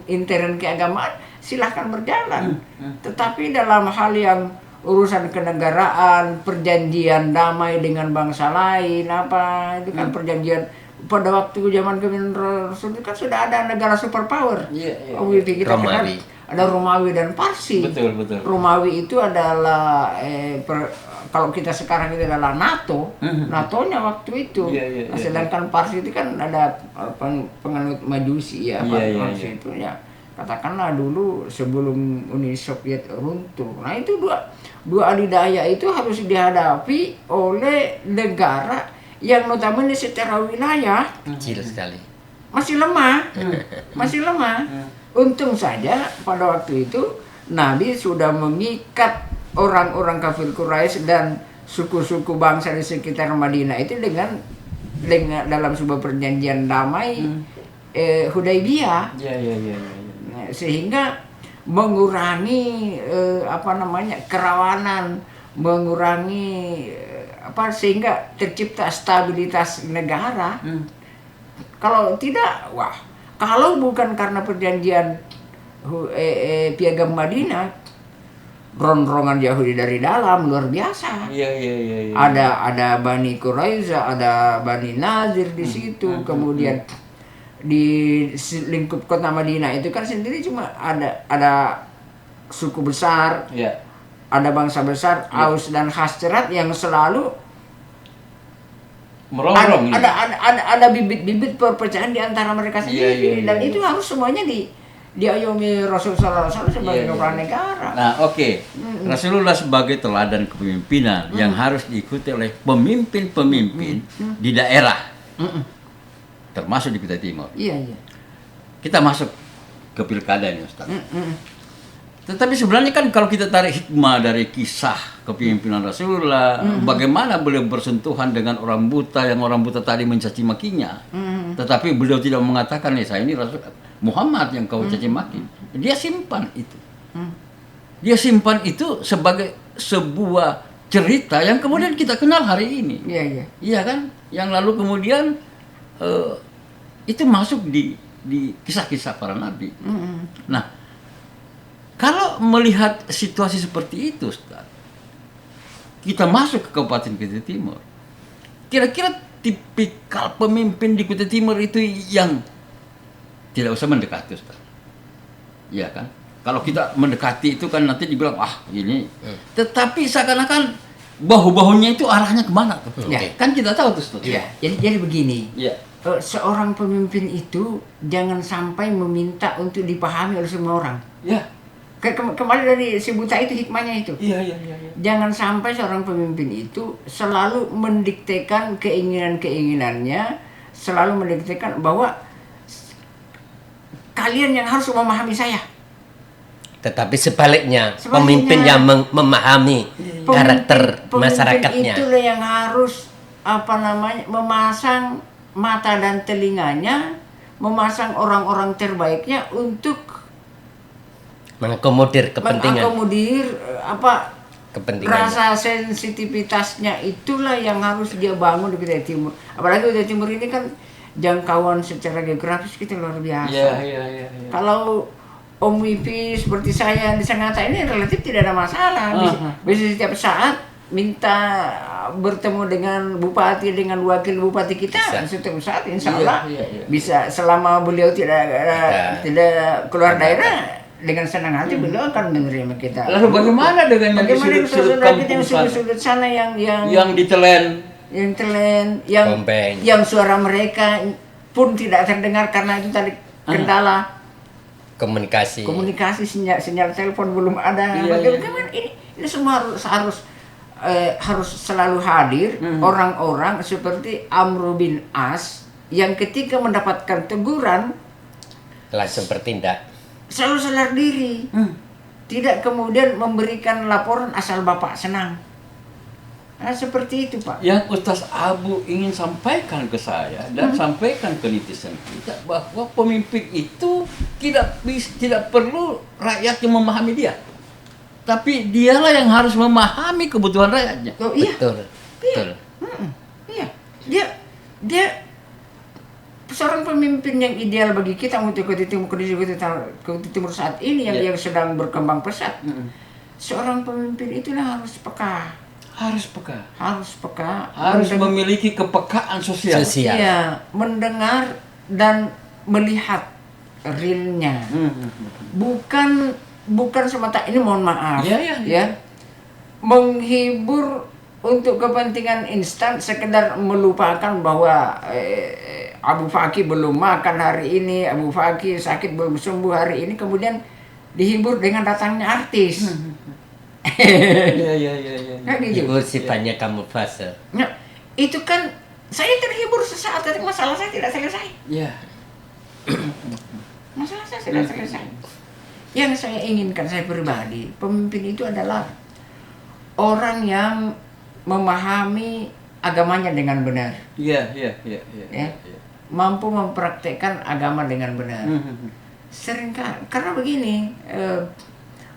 [SPEAKER 2] intern keagamaan silahkan berjalan. Tetapi dalam hal yang urusan kenegaraan, perjanjian damai dengan bangsa lain, itu kan perjanjian pada waktu zaman kepemimpinan Rasul itu kan sudah ada negara superpower.
[SPEAKER 3] Romawi.
[SPEAKER 2] Ada Romawi dan Parsi.
[SPEAKER 1] Betul.
[SPEAKER 2] Romawi itu adalah kalau kita sekarang itu adalah NATO. NATO-nya waktu itu. Sedangkan Parsi itu kan ada penganut Majusi Parsi itu ya. Katakanlah dulu sebelum Uni Soviet runtuh. Nah itu dua adidaya itu harus dihadapi oleh negara yang notabene secara wilayah
[SPEAKER 3] kecil sekali.
[SPEAKER 2] Masih lemah. Untung saja pada waktu itu Nabi sudah mengikat orang-orang kafir Quraisy dan suku-suku bangsa di sekitar Madinah itu dengan dalam sebuah perjanjian damai Hudaybiyah. Sehingga mengurangi kerawanan, mengurangi sehingga tercipta stabilitas negara. Kalau tidak, kalau bukan karena perjanjian Piagam Madinah, ronrongan Yahudi dari dalam luar biasa.
[SPEAKER 1] Iya.
[SPEAKER 2] Ada Bani Quraiza, ada Bani Nazir di situ. Kemudian di lingkup kota Madinah itu kan sendiri cuma ada suku besar, ada bangsa besar, Aus dan Khazraj yang selalu
[SPEAKER 1] merongrong.
[SPEAKER 2] Ada bibit-bibit perpecahan di antara mereka sendiri, dan itu harus semuanya diayomi Rasulullah SAW sebagai kepala negara.
[SPEAKER 1] Nah, Rasulullah sebagai teladan kepemimpinan yang harus diikuti oleh pemimpin-pemimpin di daerah, termasuk di Kutai Timur.
[SPEAKER 2] Iya.
[SPEAKER 1] Kita masuk ke pilkada ini, Ustaz. Tetapi sebenarnya kan kalau kita tarik hikmah dari kisah kepemimpinan Rasulullah, bagaimana beliau bersentuhan dengan orang buta yang orang buta tadi mencaci makinya, tetapi beliau tidak mengatakan, saya ini Rasul Muhammad yang kau caci maki. Dia simpan itu. Dia simpan itu sebagai sebuah cerita yang kemudian kita kenal hari ini. Iya kan? Yang lalu kemudian itu masuk di kisah-kisah para nabi. Nah, kalau melihat situasi seperti itu, Ustaz, kita masuk ke Kabupaten Kutai Timur. Kira-kira tipikal pemimpin di Kutai Timur itu yang tidak usah mendekati, Ustaz. Iya kan? Kalau kita mendekati itu kan nanti dibilang, ini. Tetapi seakan-akan bahu-bahunya itu arahnya kemana tuh? Kan kita tahu tuh, Ustaz.
[SPEAKER 2] Jadi begini. Seorang pemimpin itu jangan sampai meminta untuk dipahami oleh semua orang. Kembali dari si buta itu, hikmahnya itu. Iya. Jangan sampai seorang pemimpin itu selalu mendiktekan keinginan-keinginannya, selalu mendiktekan bahwa kalian yang harus memahami saya.
[SPEAKER 3] Tetapi sebaliknya pemimpin yang memahami karakter masyarakatnya.
[SPEAKER 2] Itulah yang harus memasang mata dan telinganya, memasang orang-orang terbaiknya untuk
[SPEAKER 3] mengakomodir kepentingan.
[SPEAKER 2] Rasa sensitivitasnya itulah yang harus dia bangun di Kutai Timur. Apalagi Kutai Timur ini kan jangkauan secara geografis kita luar biasa. Kalau Om Wifi seperti saya di Sangatta ini relatif tidak ada masalah. Bisa setiap saat minta bertemu dengan bupati, dengan wakil bupati kita setiap saat, insya Allah bisa, selama beliau tidak keluar daerah. Dengan senang hati beliau akan menerima kita.
[SPEAKER 1] Lalu bagaimana dengan yang di
[SPEAKER 2] sudut-sudut sana yang
[SPEAKER 1] ditelen,
[SPEAKER 2] yang suara mereka pun tidak terdengar karena itu tadi kendala
[SPEAKER 3] komunikasi
[SPEAKER 2] sinyal telepon belum ada. Bagaimana ini semua harus selalu hadir orang-orang seperti Amr bin As yang ketika mendapatkan teguran
[SPEAKER 3] langsung bertindak,
[SPEAKER 2] selalu sadar diri, tidak kemudian memberikan laporan asal Bapak senang. Seperti itu, Pak.
[SPEAKER 1] Yang Ustaz Abu ingin sampaikan ke saya dan sampaikan ke netizen kita, bahwa pemimpin itu tidak perlu rakyat yang memahami dia, tapi dialah yang harus memahami kebutuhan rakyatnya.
[SPEAKER 3] Betul.
[SPEAKER 2] Dia seorang pemimpin yang ideal bagi kita untuk Kutai Timur saat ini yang sedang berkembang pesat. Seorang pemimpin itulah harus peka. Harus
[SPEAKER 1] memiliki kepekaan sosial.
[SPEAKER 2] Iya, mendengar dan melihat realnya. Bukan semata ini, mohon maaf. Menghibur untuk kepentingan instan, sekedar melupakan bahwa Abu Fakih belum makan hari ini, Abu Fakih sakit belum sembuh hari ini, kemudian dihibur dengan datangnya artis.
[SPEAKER 3] Itu sifatnya kamuflase.
[SPEAKER 2] Nah, itu kan saya terhibur sesaat, tapi masalah saya tidak selesai. Masalah saya tidak selesai. Yang saya inginkan, saya pribadi, pemimpin itu adalah orang yang memahami agamanya dengan benar. Mampu mempraktekkan agama dengan benar. Seringkali karena begini,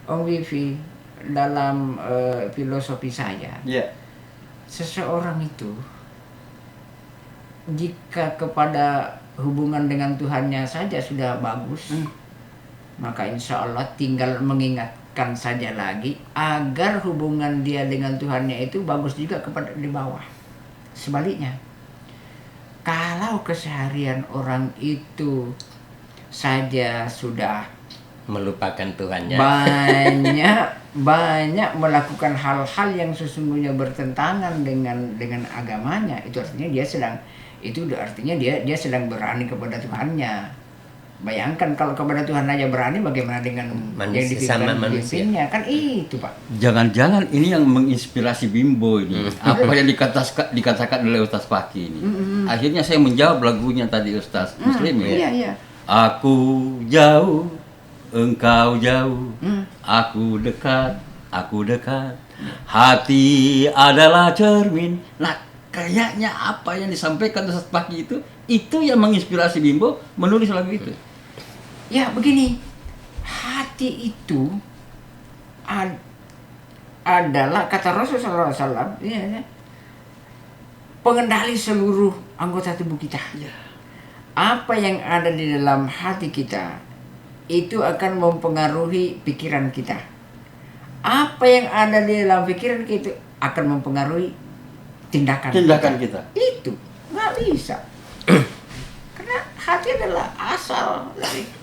[SPEAKER 2] Om Wifi, dalam filosofi saya, seseorang itu jika kepada hubungan dengan Tuhannya saja sudah bagus, maka insya Allah tinggal mengingat kuatkan saja lagi agar hubungan dia dengan Tuhannya itu bagus juga kepada di bawah. Sebaliknya, kalau keseharian orang itu saja sudah
[SPEAKER 3] melupakan Tuhannya,
[SPEAKER 2] banyak melakukan hal-hal yang sesungguhnya bertentangan dengan agamanya, itu artinya dia sedang berani kepada Tuhannya. Bayangkan kalau kepada Tuhan aja berani, bagaimana dengan yang dipikirkan pemimpinnya? Kan itu, Pak.
[SPEAKER 1] Jangan-jangan ini yang menginspirasi Bimbo ini. Apa yang dikatakan oleh Ustaz Fakih ini. Akhirnya saya menjawab lagunya tadi Ustaz Muslim ya.
[SPEAKER 2] Iya.
[SPEAKER 1] Aku jauh, engkau jauh, aku dekat. Hati adalah cermin. Nah, kayaknya apa yang disampaikan Ustaz Fakih itu yang menginspirasi Bimbo menulis lagu itu.
[SPEAKER 2] Ya begini, hati itu adalah kata Rasulullah SAW, pengendali seluruh anggota tubuh kita.
[SPEAKER 1] Ya.
[SPEAKER 2] Apa yang ada di dalam hati kita itu akan mempengaruhi pikiran kita. Apa yang ada di dalam pikiran kita akan mempengaruhi tindakan
[SPEAKER 1] kita.
[SPEAKER 2] Itu nggak bisa. Karena hati adalah asal dari.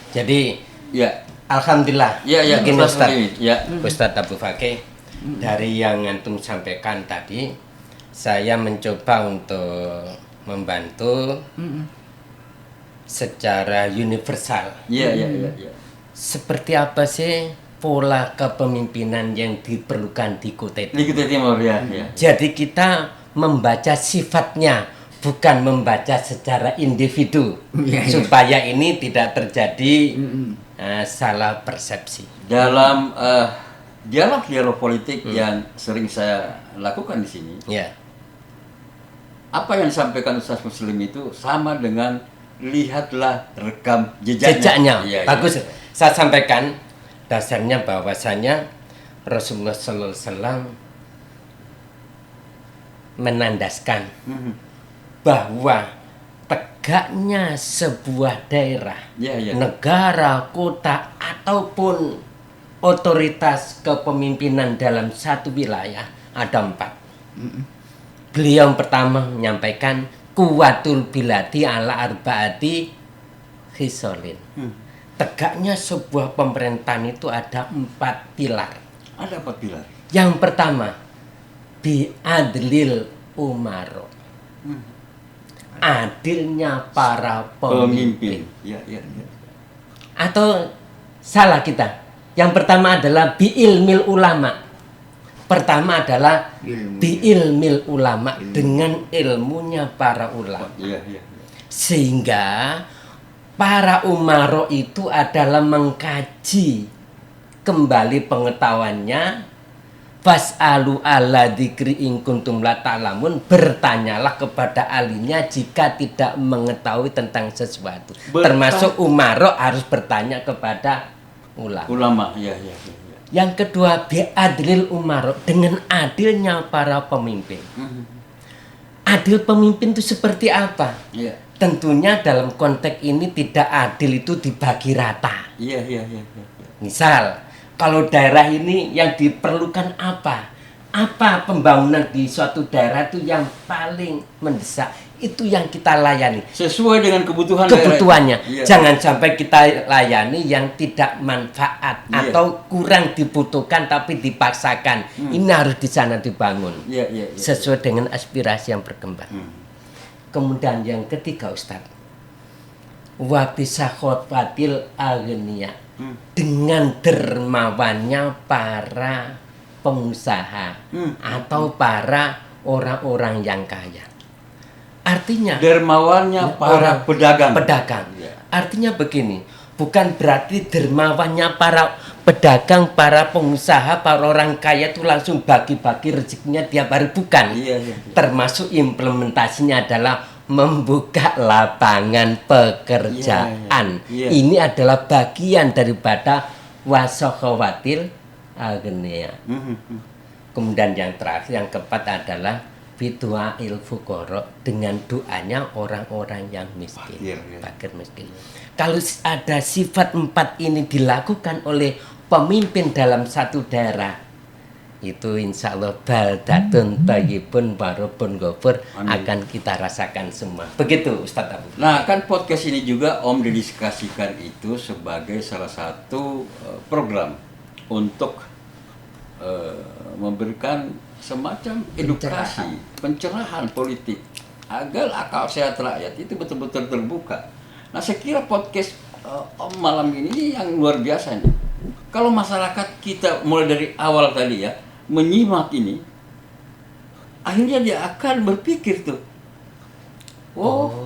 [SPEAKER 3] Jadi
[SPEAKER 1] ya,
[SPEAKER 3] alhamdulillah.
[SPEAKER 1] Ya,
[SPEAKER 3] begini Ustaz.
[SPEAKER 1] Ya.
[SPEAKER 3] Ustaz Abu Fakih, dari yang antum sampaikan tadi, saya mencoba untuk membantu secara universal.
[SPEAKER 1] Iya.
[SPEAKER 3] Seperti apa sih pola kepemimpinan yang diperlukan di Kota
[SPEAKER 1] Timur ya.
[SPEAKER 3] Jadi kita membaca sifatnya, bukan membaca secara individu, supaya ini tidak terjadi salah persepsi.
[SPEAKER 1] Dalam dialog politik yang sering saya lakukan di sini, apa yang disampaikan Ustaz Muslim itu sama dengan lihatlah rekam jejaknya.
[SPEAKER 3] Bagus. Saya sampaikan dasarnya bahwasanya Rasulullah Sallallahu Alaihi Wasallam menandaskan bahwa tegaknya sebuah daerah, negara, kota, ataupun otoritas kepemimpinan dalam satu wilayah ada 4. Beliau yang pertama menyampaikan kuwatul biladi ala arbaati khisolin. Tegaknya sebuah pemerintahan itu ada 4 pilar.
[SPEAKER 1] Ada 4 pilar.
[SPEAKER 3] Yang pertama, biadlil umaro. Adilnya para pemimpin.
[SPEAKER 1] Ya.
[SPEAKER 3] Atau salah kita. Yang pertama adalah biilmil ulama. Pertama adalah biilmil ulama, dengan ilmunya para ulama.
[SPEAKER 1] Iya.
[SPEAKER 3] Sehingga para umaro itu adalah mengkaji kembali pengetahuannya. Fas'alu ala dzikri in kuntum la ta'lamun, bertanyalah kepada ahlinya jika tidak mengetahui tentang sesuatu. Termasuk umaro harus bertanya kepada ulama.
[SPEAKER 1] Ya.
[SPEAKER 3] Yang kedua, biadlil umaro, dengan adilnya para pemimpin. Adil pemimpin itu seperti apa?
[SPEAKER 1] Iya.
[SPEAKER 3] Tentunya dalam konteks ini tidak adil itu dibagi rata.
[SPEAKER 1] Iya.
[SPEAKER 3] Misal, kalau daerah ini yang diperlukan apa? Apa pembangunan di suatu daerah itu yang paling mendesak? Itu yang kita layani.
[SPEAKER 1] Sesuai dengan
[SPEAKER 3] kebutuhannya.
[SPEAKER 1] Iya.
[SPEAKER 3] Jangan sampai kita layani yang tidak manfaat atau kurang dibutuhkan tapi dipaksakan. Ini harus di sana dibangun.
[SPEAKER 1] Iya.
[SPEAKER 3] Sesuai dengan aspirasi yang berkembang. Kemudian yang ketiga, Ustaz, wa bisakhofatil aghniya, dengan dermawannya para pengusaha atau para orang-orang yang kaya. Artinya
[SPEAKER 1] dermawannya para pedagang.
[SPEAKER 3] Artinya begini, bukan berarti dermawannya para pedagang, para pengusaha, para orang kaya itu langsung bagi-bagi rezekinya tiap hari, bukan.
[SPEAKER 1] Iya.
[SPEAKER 3] Termasuk implementasinya adalah membuka lapangan pekerjaan.
[SPEAKER 1] Iya.
[SPEAKER 3] Ini adalah bagian daripada wasokhawatil aghnia. Kemudian yang terakhir, yang keempat adalah Bidu'ail fuqara, dengan doanya orang-orang yang miskin, fakir miskin. Kalau ada sifat 4 ini dilakukan oleh pemimpin dalam satu daerah, itu insya Allah baldatun thayyibun warabun ghafur akan kita rasakan semua. Begitu Ustadz Abu.
[SPEAKER 1] Nah, kan podcast ini juga Om didiskusikan itu sebagai salah satu program untuk memberikan semacam edukasi, pencerahan politik agar akal sehat rakyat itu betul-betul terbuka. Nah, saya kira podcast Om malam ini yang luar biasa nih. Kalau masyarakat kita mulai dari awal tadi ya menyimak ini, akhirnya dia akan berpikir tuh,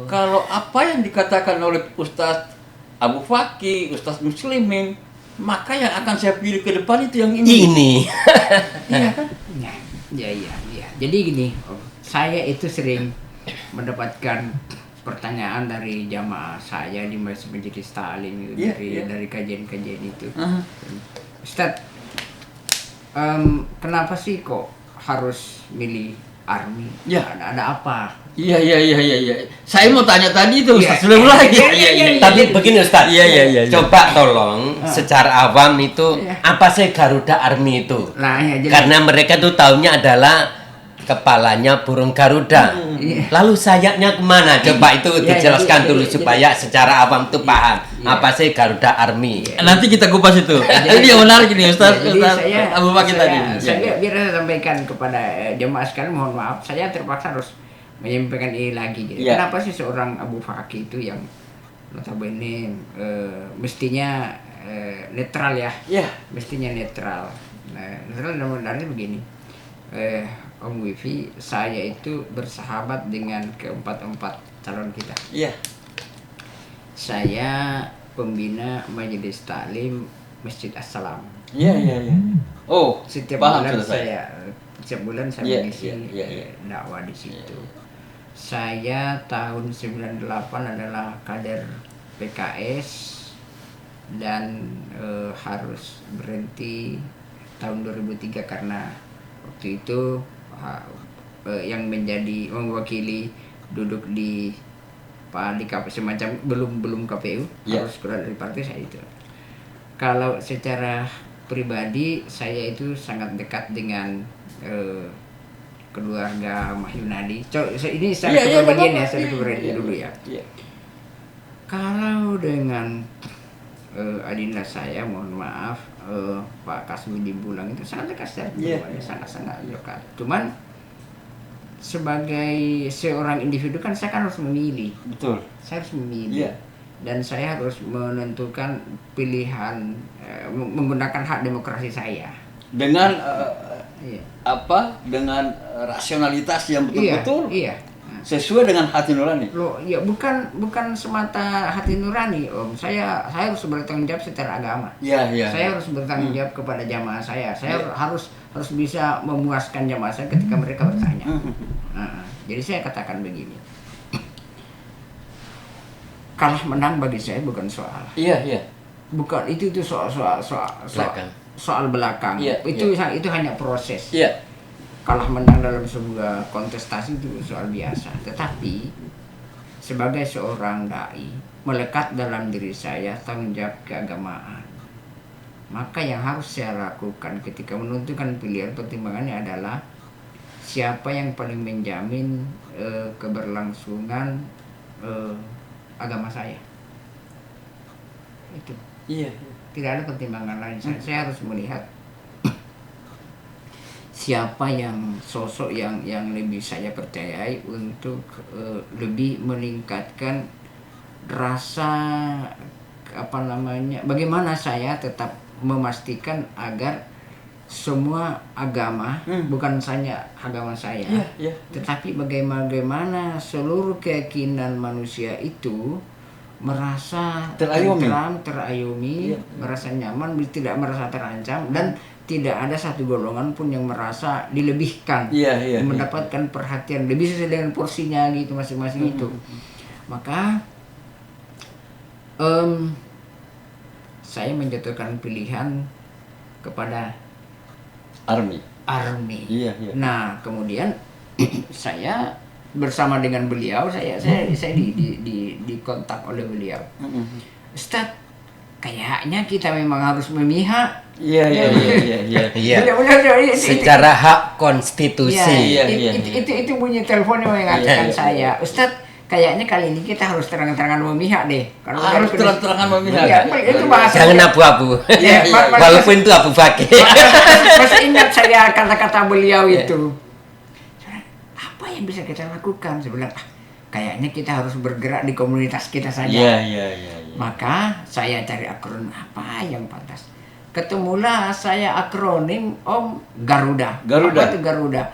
[SPEAKER 1] kalau apa yang dikatakan oleh Ustadz Abu Fakih, Ustadz Muslimin, maka yang akan saya pilih ke depan itu yang ini.
[SPEAKER 2] Iya kan? Iya. Jadi gini, saya itu sering mendapatkan pertanyaan dari jamaah saya di majelis ta'lim dari kajian-kajian itu. Ustadz, kenapa sih kok harus milih army?
[SPEAKER 1] Ya.
[SPEAKER 2] Ada apa?
[SPEAKER 1] Iya. Saya mau tanya tadi itu Ustaz belum lagi. Iya.
[SPEAKER 3] Tapi begini Ustaz. Iya. Coba tolong secara awam itu apa sih Garuda Army itu?
[SPEAKER 2] Nah, ya,
[SPEAKER 3] karena mereka tuh taunya adalah kepalanya burung Garuda. Lalu sayapnya kemana? Coba itu dijelaskan dulu supaya secara awam tuh paham apa sih Garuda Army.
[SPEAKER 1] Nanti kita kupas itu. Ini yang menarik ini Ustaz. Abu Fakih tadi.
[SPEAKER 2] Saya biar saya sampaikan kepada jemaah sekalian, mohon maaf saya terpaksa harus menyampaikan ini lagi. Kenapa sih seorang Abu Fakih itu yang notabene mestinya netral ya? Mestinya netral. Netral dalam arti begini. Om Wifi, saya itu bersahabat dengan keempat-empat calon kita. Saya pembina Majelis Taklim Masjid As-Salam.
[SPEAKER 1] Oh,
[SPEAKER 2] setiap bulan saya mengisi dakwah di situ. Saya tahun 98 adalah kader PKS dan harus berhenti tahun 2003 karena waktu itu yang mewakili duduk di KPU semacam belum KPU harus keluar dari partai saya itu. Kalau secara pribadi saya itu sangat dekat dengan keluarga Mahyunadi. Ini secara kepribadian saya kepribadian dulu ya. Kalau dengan adinda saya, mohon maaf, Pak Kasmidi Bulang itu sangat dekat secara pribadi, sangat dekat. Cuman sebagai seorang individu kan saya kan harus memilih.
[SPEAKER 1] Betul.
[SPEAKER 2] Saya harus memilih. Dan saya harus menentukan pilihan menggunakan hak demokrasi saya
[SPEAKER 1] dengan dengan rasionalitas yang betul-betul sesuai dengan hati nurani.
[SPEAKER 2] Bukan semata hati nurani, Om. Saya harus bertanggung jawab secara agama. Saya harus bertanggung jawab kepada jamaah saya. Saya harus bisa memuaskan jamaah saya ketika mereka bertanya. Jadi saya katakan begini. Kalah menang bagi saya bukan soal. Bukan itu soal belakang. Itu hanya proses. Kalah menang dalam sebuah kontestasi itu soal biasa. Tetapi sebagai seorang dai melekat dalam diri saya tanggung jawab keagamaan. Maka yang harus saya lakukan ketika menentukan pilihan pertimbangannya adalah siapa yang paling menjamin keberlangsungan agama saya. Itu. Tidak ada pertimbangan lain. Saya harus melihat siapa yang sosok yang lebih saya percayai untuk lebih meningkatkan rasa bagaimana saya tetap memastikan agar semua agama, bukan saja agama saya, tetapi bagaimana seluruh keyakinan manusia itu merasa terayomi, merasa nyaman, tidak merasa terancam, dan tidak ada satu golongan pun yang merasa dilebihkan, mendapatkan perhatian lebih sesuai dengan porsinya gitu masing-masing itu. Maka saya menjatuhkan pilihan kepada Army. Nah, kemudian saya bersama dengan beliau, saya di kontak oleh beliau. Ustaz, kayaknya kita memang harus memihak.
[SPEAKER 3] Iya. Secara hak konstitusi.
[SPEAKER 2] Itu bunyi teleponnya mengatakan saya, Ustaz, kayaknya kali ini kita harus terang-terangan memihak deh.
[SPEAKER 1] Kalau harus terang-terangan memihak.
[SPEAKER 2] Ya, itu bahasa.
[SPEAKER 3] Jangan abu-abu. Walaupun itu abu fakir.
[SPEAKER 2] Masih ingat saya kata-kata beliau itu. Apa yang bisa kita lakukan? Saya bilang, kayaknya kita harus bergerak di komunitas kita saja.
[SPEAKER 1] Iya.
[SPEAKER 2] Maka saya cari akronim apa yang pantas. Ketemulah saya akronim Garuda. Apa itu Garuda?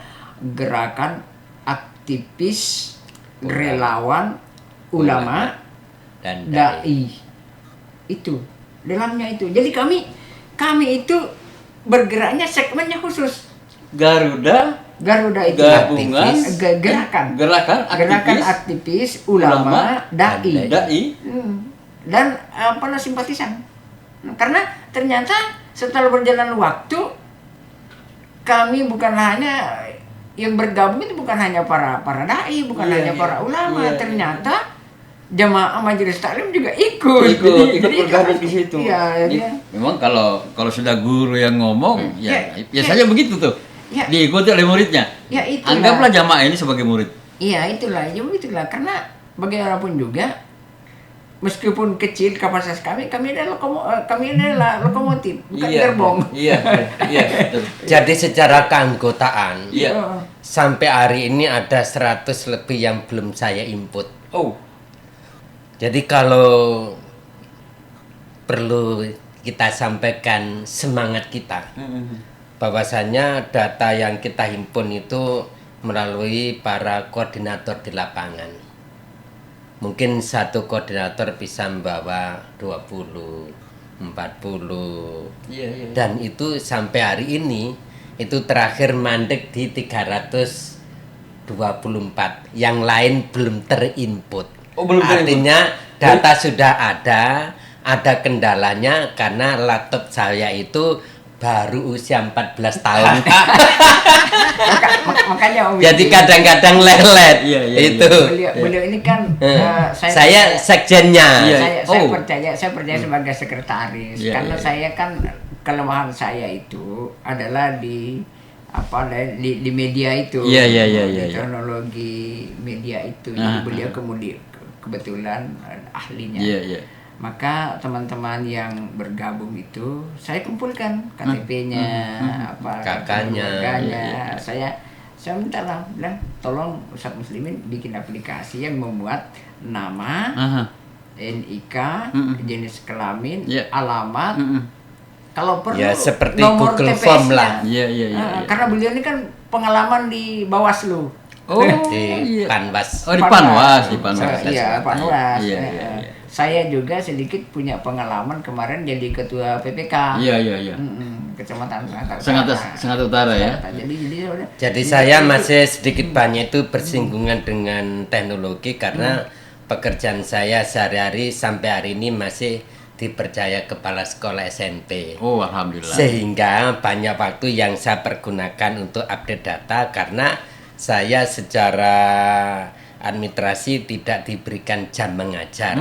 [SPEAKER 2] Gerakan Aktivis Relawan Ulama dan Dai. Itu dalamnya itu. Jadi kami itu bergeraknya segmennya khusus.
[SPEAKER 1] Garuda
[SPEAKER 2] itu
[SPEAKER 1] gabungan
[SPEAKER 2] gerakan aktivis ulama dai. Dan simpatisan. Karena ternyata setelah berjalan waktu, kami bukan hanya yang bergabung itu bukan hanya para dai, bukan hanya para ulama, ternyata jamaah majelis taklim juga ikut
[SPEAKER 1] bergabung di situ. Memang kalau sudah guru yang ngomong, biasanya begitu tuh. Diikuti oleh muridnya. Anggaplah jamaah ini sebagai murid.
[SPEAKER 2] Itulah karena bagaimanapun juga, meskipun kecil kapasitas kami adalah lokomotif, bukan gerbong.
[SPEAKER 3] Iya. Jadi secara keanggotaan, sampai hari ini ada 100 lebih yang belum saya input. Jadi kalau perlu kita sampaikan semangat kita, bahwasanya data yang kita himpun itu melalui para koordinator di lapangan. Mungkin satu koordinator bisa membawa 20, 40. Dan itu sampai hari ini itu terakhir mandek di 324. Yang lain belum terinput. Artinya data sudah ada kendalanya karena laptop saya itu baru usia 14 tahun.
[SPEAKER 2] Makanya
[SPEAKER 3] jadi kadang-kadang lelet. Itu.
[SPEAKER 2] Beliau ini kan
[SPEAKER 3] saya sekjennya.
[SPEAKER 2] Saya percaya sebagai sekretaris karena saya kan kelemahan saya itu adalah di media itu. Teknologi media itu. Jadi beliau kebetulan ahlinya. Maka teman-teman yang bergabung itu saya kumpulkan KTP-nya, kakaknya. Saya minta lah, bilang tolong Ustadz Muslimin bikin aplikasi yang memuat nama, NIK, jenis kelamin, alamat, kalau perlu
[SPEAKER 3] seperti
[SPEAKER 2] nomor
[SPEAKER 3] Google
[SPEAKER 2] TPS-nya.
[SPEAKER 3] Form lah.
[SPEAKER 2] Karena beliau ini kan pengalaman di Bawaslu.
[SPEAKER 3] Di Panwas.
[SPEAKER 1] Di Panwas.
[SPEAKER 2] Iya, Panwas. Saya juga sedikit punya pengalaman kemarin jadi ketua PPK. Kecamatan
[SPEAKER 1] Sangat Utara ya.
[SPEAKER 3] Jadi saya masih sedikit banyak itu bersinggungan dengan teknologi karena pekerjaan saya sehari-hari sampai hari ini masih dipercaya kepala sekolah SMP.
[SPEAKER 1] Alhamdulillah.
[SPEAKER 3] Sehingga banyak waktu yang saya pergunakan untuk update data karena saya secara administrasi tidak diberikan jam mengajar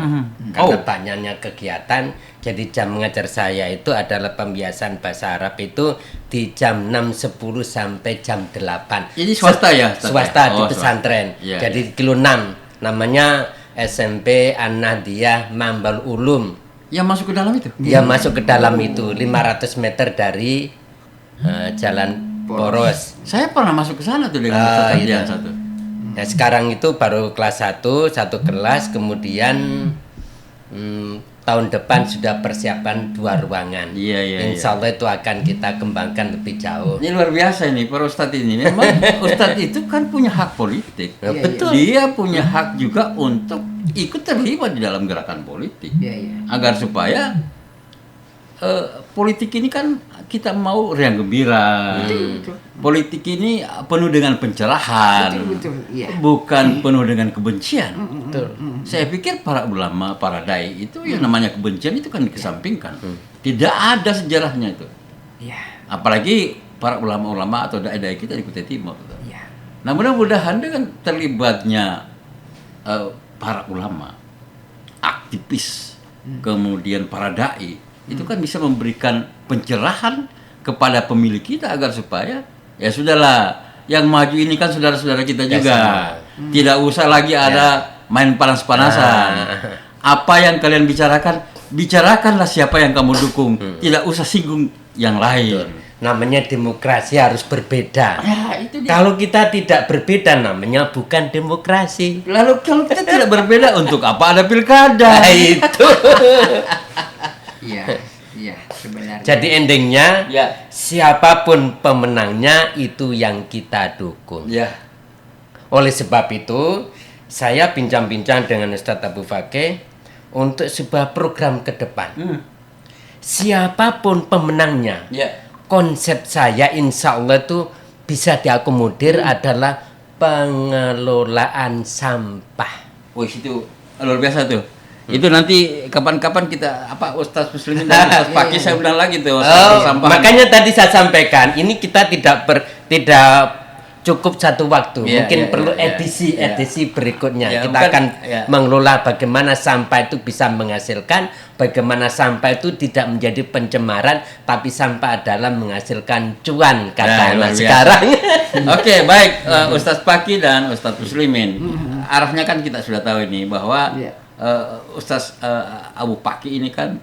[SPEAKER 3] karena banyaknya kegiatan. Jadi jam mengajar saya itu adalah pembiasaan bahasa Arab itu di jam 6.10 sampai jam 8.
[SPEAKER 2] Ini
[SPEAKER 3] swasta ya? Swasta di pesantren. Jadi di kilo 6 namanya SMP An-Nahdiyah Mambal Ulum.
[SPEAKER 1] Yang masuk ke dalam itu?
[SPEAKER 3] Yang masuk ke dalam itu 500 meter dari Jalan Poros.
[SPEAKER 1] Saya pernah masuk ke sana tuh dengan satu.
[SPEAKER 3] Nah, sekarang itu baru kelas 1, satu kelas, kemudian tahun depan sudah persiapan 2 ruangan. Insya Allah itu akan kita kembangkan lebih jauh.
[SPEAKER 1] Ini luar biasa ini, para ustadz ini. Memang ustadz itu kan punya hak politik.
[SPEAKER 3] Betul.
[SPEAKER 1] Dia punya hak juga untuk ikut terlibat di dalam gerakan politik. Agar supaya politik ini kan kita mau riang gembira. Politik ini penuh dengan pencerahan, bukan penuh dengan kebencian. Saya pikir para ulama, para dai itu yang namanya kebencian itu kan dikesampingkan. Tidak ada sejarahnya itu. Apalagi para ulama-ulama atau dai-dai kita di Kutai Timur. Nah mudah-mudahan dengan terlibatnya para ulama, aktivis, kemudian para dai, itu kan bisa memberikan pencerahan kepada pemilih kita agar supaya ya sudahlah, yang maju ini kan saudara-saudara kita juga, tidak usah lagi ada main panas-panasan. Apa yang kalian bicarakanlah siapa yang kamu dukung, tidak usah singgung yang lain.
[SPEAKER 3] Namanya demokrasi harus berbeda.
[SPEAKER 1] Ya, itu dia.
[SPEAKER 3] Kalau kita tidak berbeda namanya bukan demokrasi.
[SPEAKER 1] Lalu kalau kita tidak berbeda, untuk apa ada pilkada?
[SPEAKER 3] Nah, itu.
[SPEAKER 2] Iya, sebenarnya.
[SPEAKER 3] Jadi endingnya siapapun pemenangnya itu yang kita dukung.
[SPEAKER 1] Ya.
[SPEAKER 3] Oleh sebab itu, saya bincang-bincang dengan Ustadz Abu Fakih untuk sebuah program ke depan. Siapapun pemenangnya. Konsep saya insya Allah itu bisa diakomodir adalah pengelolaan sampah.
[SPEAKER 1] Wih, itu luar biasa tuh. Itu nanti kapan-kapan kita Ustadz Muslimin dan Ustadz Fakih saya undang lagi tuh.
[SPEAKER 3] Makanya tadi saya sampaikan ini kita tidak cukup satu waktu, mungkin perlu edisi berikutnya. Kita akan mengelola bagaimana sampah itu bisa menghasilkan, bagaimana sampah itu tidak menjadi pencemaran, tapi sampah adalah menghasilkan cuan kata sekarang.
[SPEAKER 1] Oke, baik Ustadz Fakih dan Ustadz Muslimin. Arahnya kan kita sudah tahu ini bahwa Ustadz Abu Fakih ini kan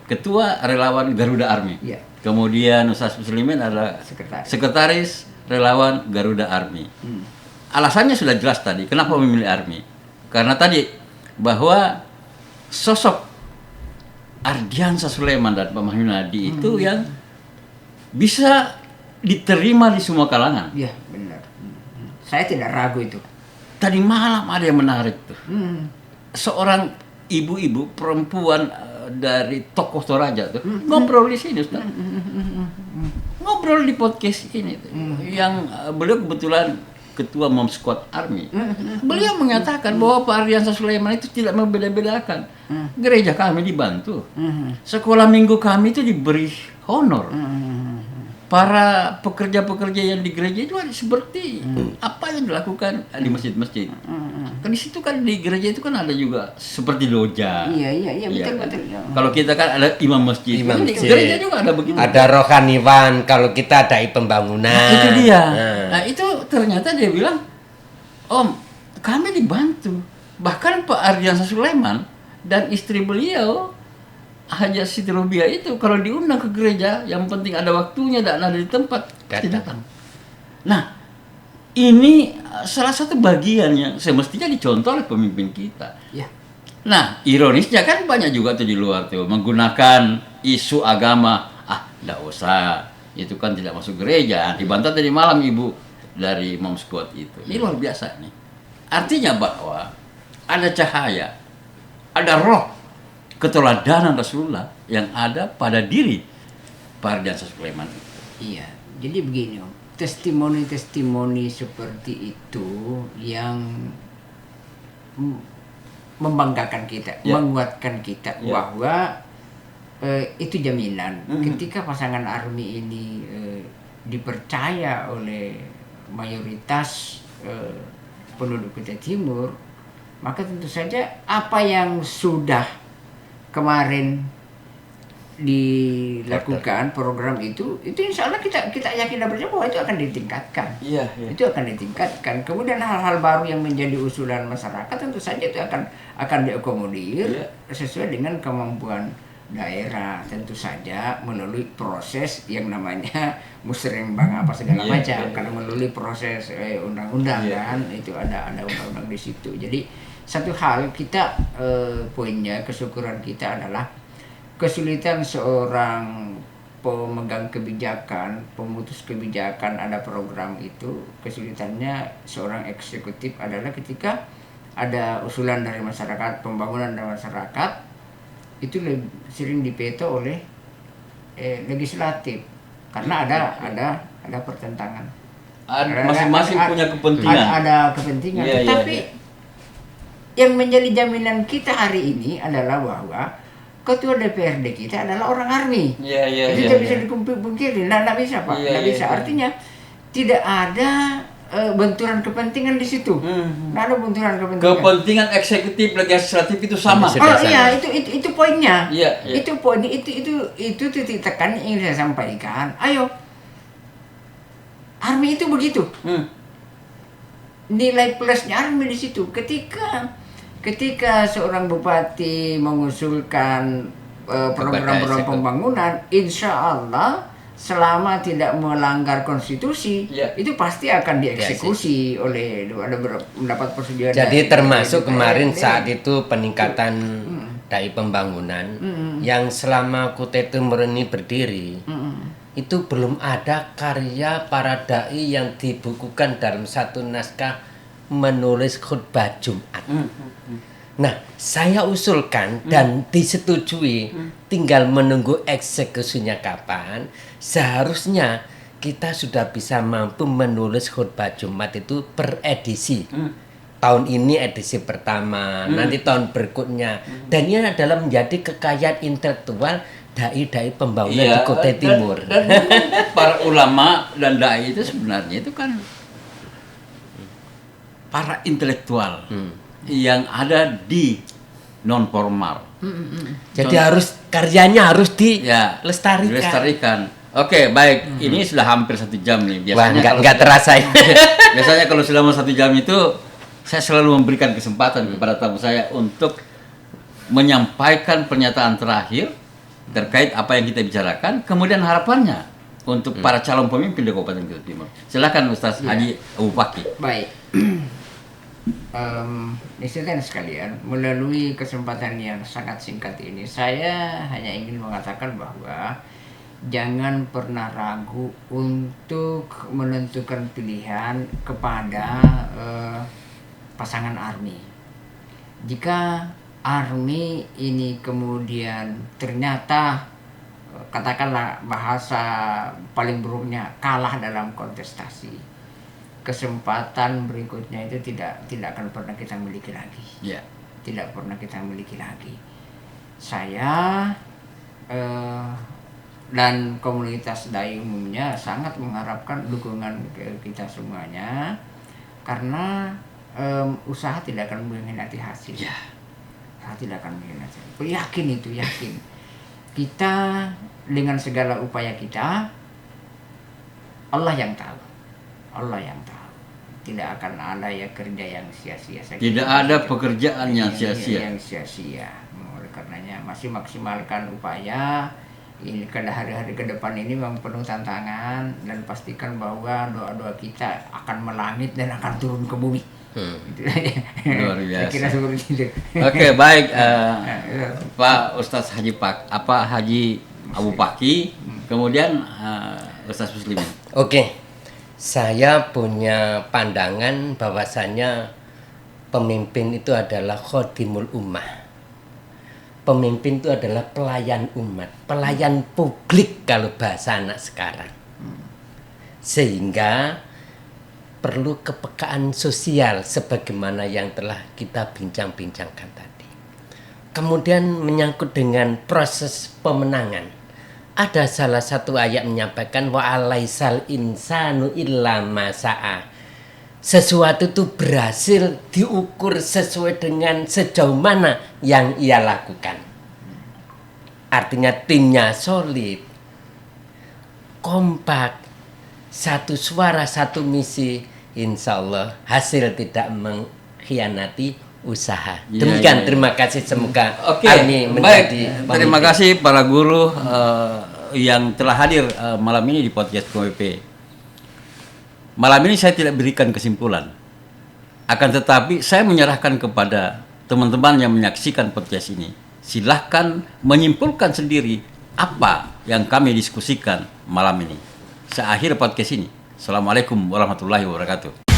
[SPEAKER 1] ketua relawan Garuda Army. Kemudian Ustadz Muslimin adalah sekretaris relawan Garuda Army. Alasannya sudah jelas tadi. Kenapa memilih Army? Karena tadi bahwa sosok Ardiansah Sulaiman dan Pak Mahyunadi itu yang bisa diterima di semua kalangan.
[SPEAKER 2] Iya, benar. Saya tidak ragu itu.
[SPEAKER 1] Tadi malam ada yang menarik tuh. Seorang ibu-ibu perempuan dari tokoh Toraja tuh ngobrol di sini, Ustaz. Ngobrol di podcast ini tuh. Yang beliau kebetulan ketua Mom Squad Army. Beliau mengatakan bahwa Pak Ardiansah Sulaiman itu tidak membeda-bedakan. Gereja kami dibantu. Sekolah minggu kami itu diberi honor. Para pekerja-pekerja yang di gereja itu ada seperti apa yang dilakukan di masjid-masjid. Di situ kan di gereja itu kan ada juga seperti loja.
[SPEAKER 2] Iya, betul.
[SPEAKER 1] Kalau kita kan ada imam masjid. Di gereja juga ada begitu.
[SPEAKER 3] Ada rohaniwan, kalau kita ada pembangunan.
[SPEAKER 1] Nah, itu dia. Nah, itu ternyata dia bilang, "Om, kami dibantu." Bahkan Pak Ardiansah Sulaiman dan istri beliau Haja Siti Robiah itu kalau diundang ke gereja, yang penting ada waktunya dan ada di tempat, pasti datang. Nah, ini salah satu bagian yang semestinya dicontoh oleh pemimpin kita. Nah, ironisnya kan banyak juga tuh di luar tuh menggunakan isu agama. Enggak usah, itu kan tidak masuk gereja. Dibantah tadi malam ibu dari Mom Squad itu. Ini luar biasa nih. Artinya bahwa ada cahaya, ada roh keteladanan Rasulullah yang ada pada diri Pak Ardiansah Sulaiman.
[SPEAKER 2] Iya, jadi begini Om, testimoni-testimoni seperti itu yang membanggakan kita, menguatkan kita bahwa itu jaminan ketika pasangan Army ini dipercaya oleh mayoritas penduduk Kutai Timur, maka tentu saja apa yang sudah kemarin dilakukan program itu insya Allah kita yakin dan percaya bahwa itu akan ditingkatkan. Itu akan ditingkatkan. Kemudian hal-hal baru yang menjadi usulan masyarakat tentu saja itu akan diakomodir sesuai dengan kemampuan daerah, tentu saja melalui proses yang namanya musrembang apa segala macam. Karena melalui proses undang-undang kan itu ada undang-undang di situ. Jadi satu hal kita poinnya kesyukuran kita adalah kesulitan seorang pemegang kebijakan, pemutus kebijakan ada program itu, kesulitannya seorang eksekutif adalah ketika ada usulan dari masyarakat, pembangunan dari masyarakat itu sering dipeto oleh legislatif karena ada pertentangan.
[SPEAKER 1] Masing-masing punya kepentingan.
[SPEAKER 2] Ada kepentingan, tapi yang menjadi jaminan kita hari ini adalah bahwa ketua DPRD kita adalah orang Army. Itu tidak bisa dipungkiri. Tidak bisa Pak. Tidak bisa. Artinya tidak ada benturan kepentingan di situ. Nggak ada benturan kepentingan.
[SPEAKER 1] Kepentingan eksekutif legislatif itu sama.
[SPEAKER 2] Iya, itu poinnya.
[SPEAKER 1] Iya.
[SPEAKER 2] Itu poin itu titik tekan yang ingin saya sampaikan. Ayo, Army itu begitu. Nilai plusnya Army di situ. Ketika seorang bupati mengusulkan program-program pembangunan, insya Allah selama tidak melanggar konstitusi, itu pasti akan dieksekusi oleh mendapat persetujuan.
[SPEAKER 3] Jadi termasuk kemarin saat itu peningkatan dai pembangunan yang selama Kota Timur ini berdiri, itu belum ada karya para dai yang dibukukan dalam satu naskah menulis khutbah Jumat. Nah, saya usulkan dan disetujui, tinggal menunggu eksekusinya kapan. Seharusnya kita sudah bisa mampu menulis khutbah Jumat itu per edisi. Tahun ini edisi pertama, nanti tahun berikutnya. Dan ini adalah menjadi kekayaan intelektual dai-dai pembangunan di Kota Timur.
[SPEAKER 1] Dan para ulama dan dai itu sebenarnya itu kan para intelektual yang ada di non formal.
[SPEAKER 3] Jadi harus karyanya harus dilestarikan.
[SPEAKER 1] Oke, baik. Ini sudah hampir 1 jam nih. Biasanya
[SPEAKER 3] nggak terasa.
[SPEAKER 1] Biasanya kalau selama 1 jam itu saya selalu memberikan kesempatan kepada tamu saya untuk menyampaikan pernyataan terakhir terkait apa yang kita bicarakan, kemudian harapannya untuk para calon pemimpin di Kabupaten Kota Timur. Silakan Ustaz Haji Abu Paki.
[SPEAKER 2] Baik. Disitu sekalian, melalui kesempatan yang sangat singkat ini, saya hanya ingin mengatakan bahwa jangan pernah ragu untuk menentukan pilihan kepada pasangan Army. Jika Army ini kemudian ternyata katakanlah bahasa paling buruknya kalah dalam kontestasi, kesempatan berikutnya itu tidak akan pernah kita miliki lagi. Tidak pernah kita miliki lagi. Saya dan komunitas dai umumnya sangat mengharapkan dukungan kita semuanya, karena usaha tidak akan mengkhianati hasil. Usaha tidak akan mengkhianati hasil. Yakin. Kita dengan segala upaya kita, Allah yang tahu. Tidak akan ada kerja yang sia-sia.
[SPEAKER 1] Tidak ada pekerjaan yang sia-sia.
[SPEAKER 2] Oleh karenanya masih maksimalkan upaya. Ini pada hari-hari ke depan ini memang penuh tantangan, dan pastikan bahwa doa-doa kita akan melangit dan akan turun ke bumi. Itu aja.
[SPEAKER 1] Luar biasa.
[SPEAKER 2] Saya kira seperti itu.
[SPEAKER 1] Oke, baik, Pak Ustaz Haji Abu Paki, kemudian Ustaz Muslimin.
[SPEAKER 3] Oke. Saya punya pandangan bahwasanya pemimpin itu adalah khodimul ummah. Pemimpin itu adalah pelayan umat, pelayan publik kalau bahasa anak sekarang. Sehingga perlu kepekaan sosial sebagaimana yang telah kita bincang-bincangkan tadi. Kemudian menyangkut dengan proses pemenangan. Ada salah satu ayat menyampaikan wa alaisal insanu illa ma sa'a. Sesuatu itu berhasil diukur sesuai dengan sejauh mana yang ia lakukan. Artinya timnya solid, kompak, satu suara, satu misi, insya Allah hasil tidak mengkhianati usaha. Demikian, terima kasih, semoga ini menjadi.
[SPEAKER 1] Terima kasih para guru yang telah hadir malam ini di podcast KWP. Malam ini saya tidak berikan kesimpulan, akan tetapi saya menyerahkan kepada teman-teman yang menyaksikan podcast ini. Silahkan menyimpulkan sendiri apa yang kami diskusikan malam ini. Saya akhiri podcast ini. Assalamualaikum warahmatullahi wabarakatuh.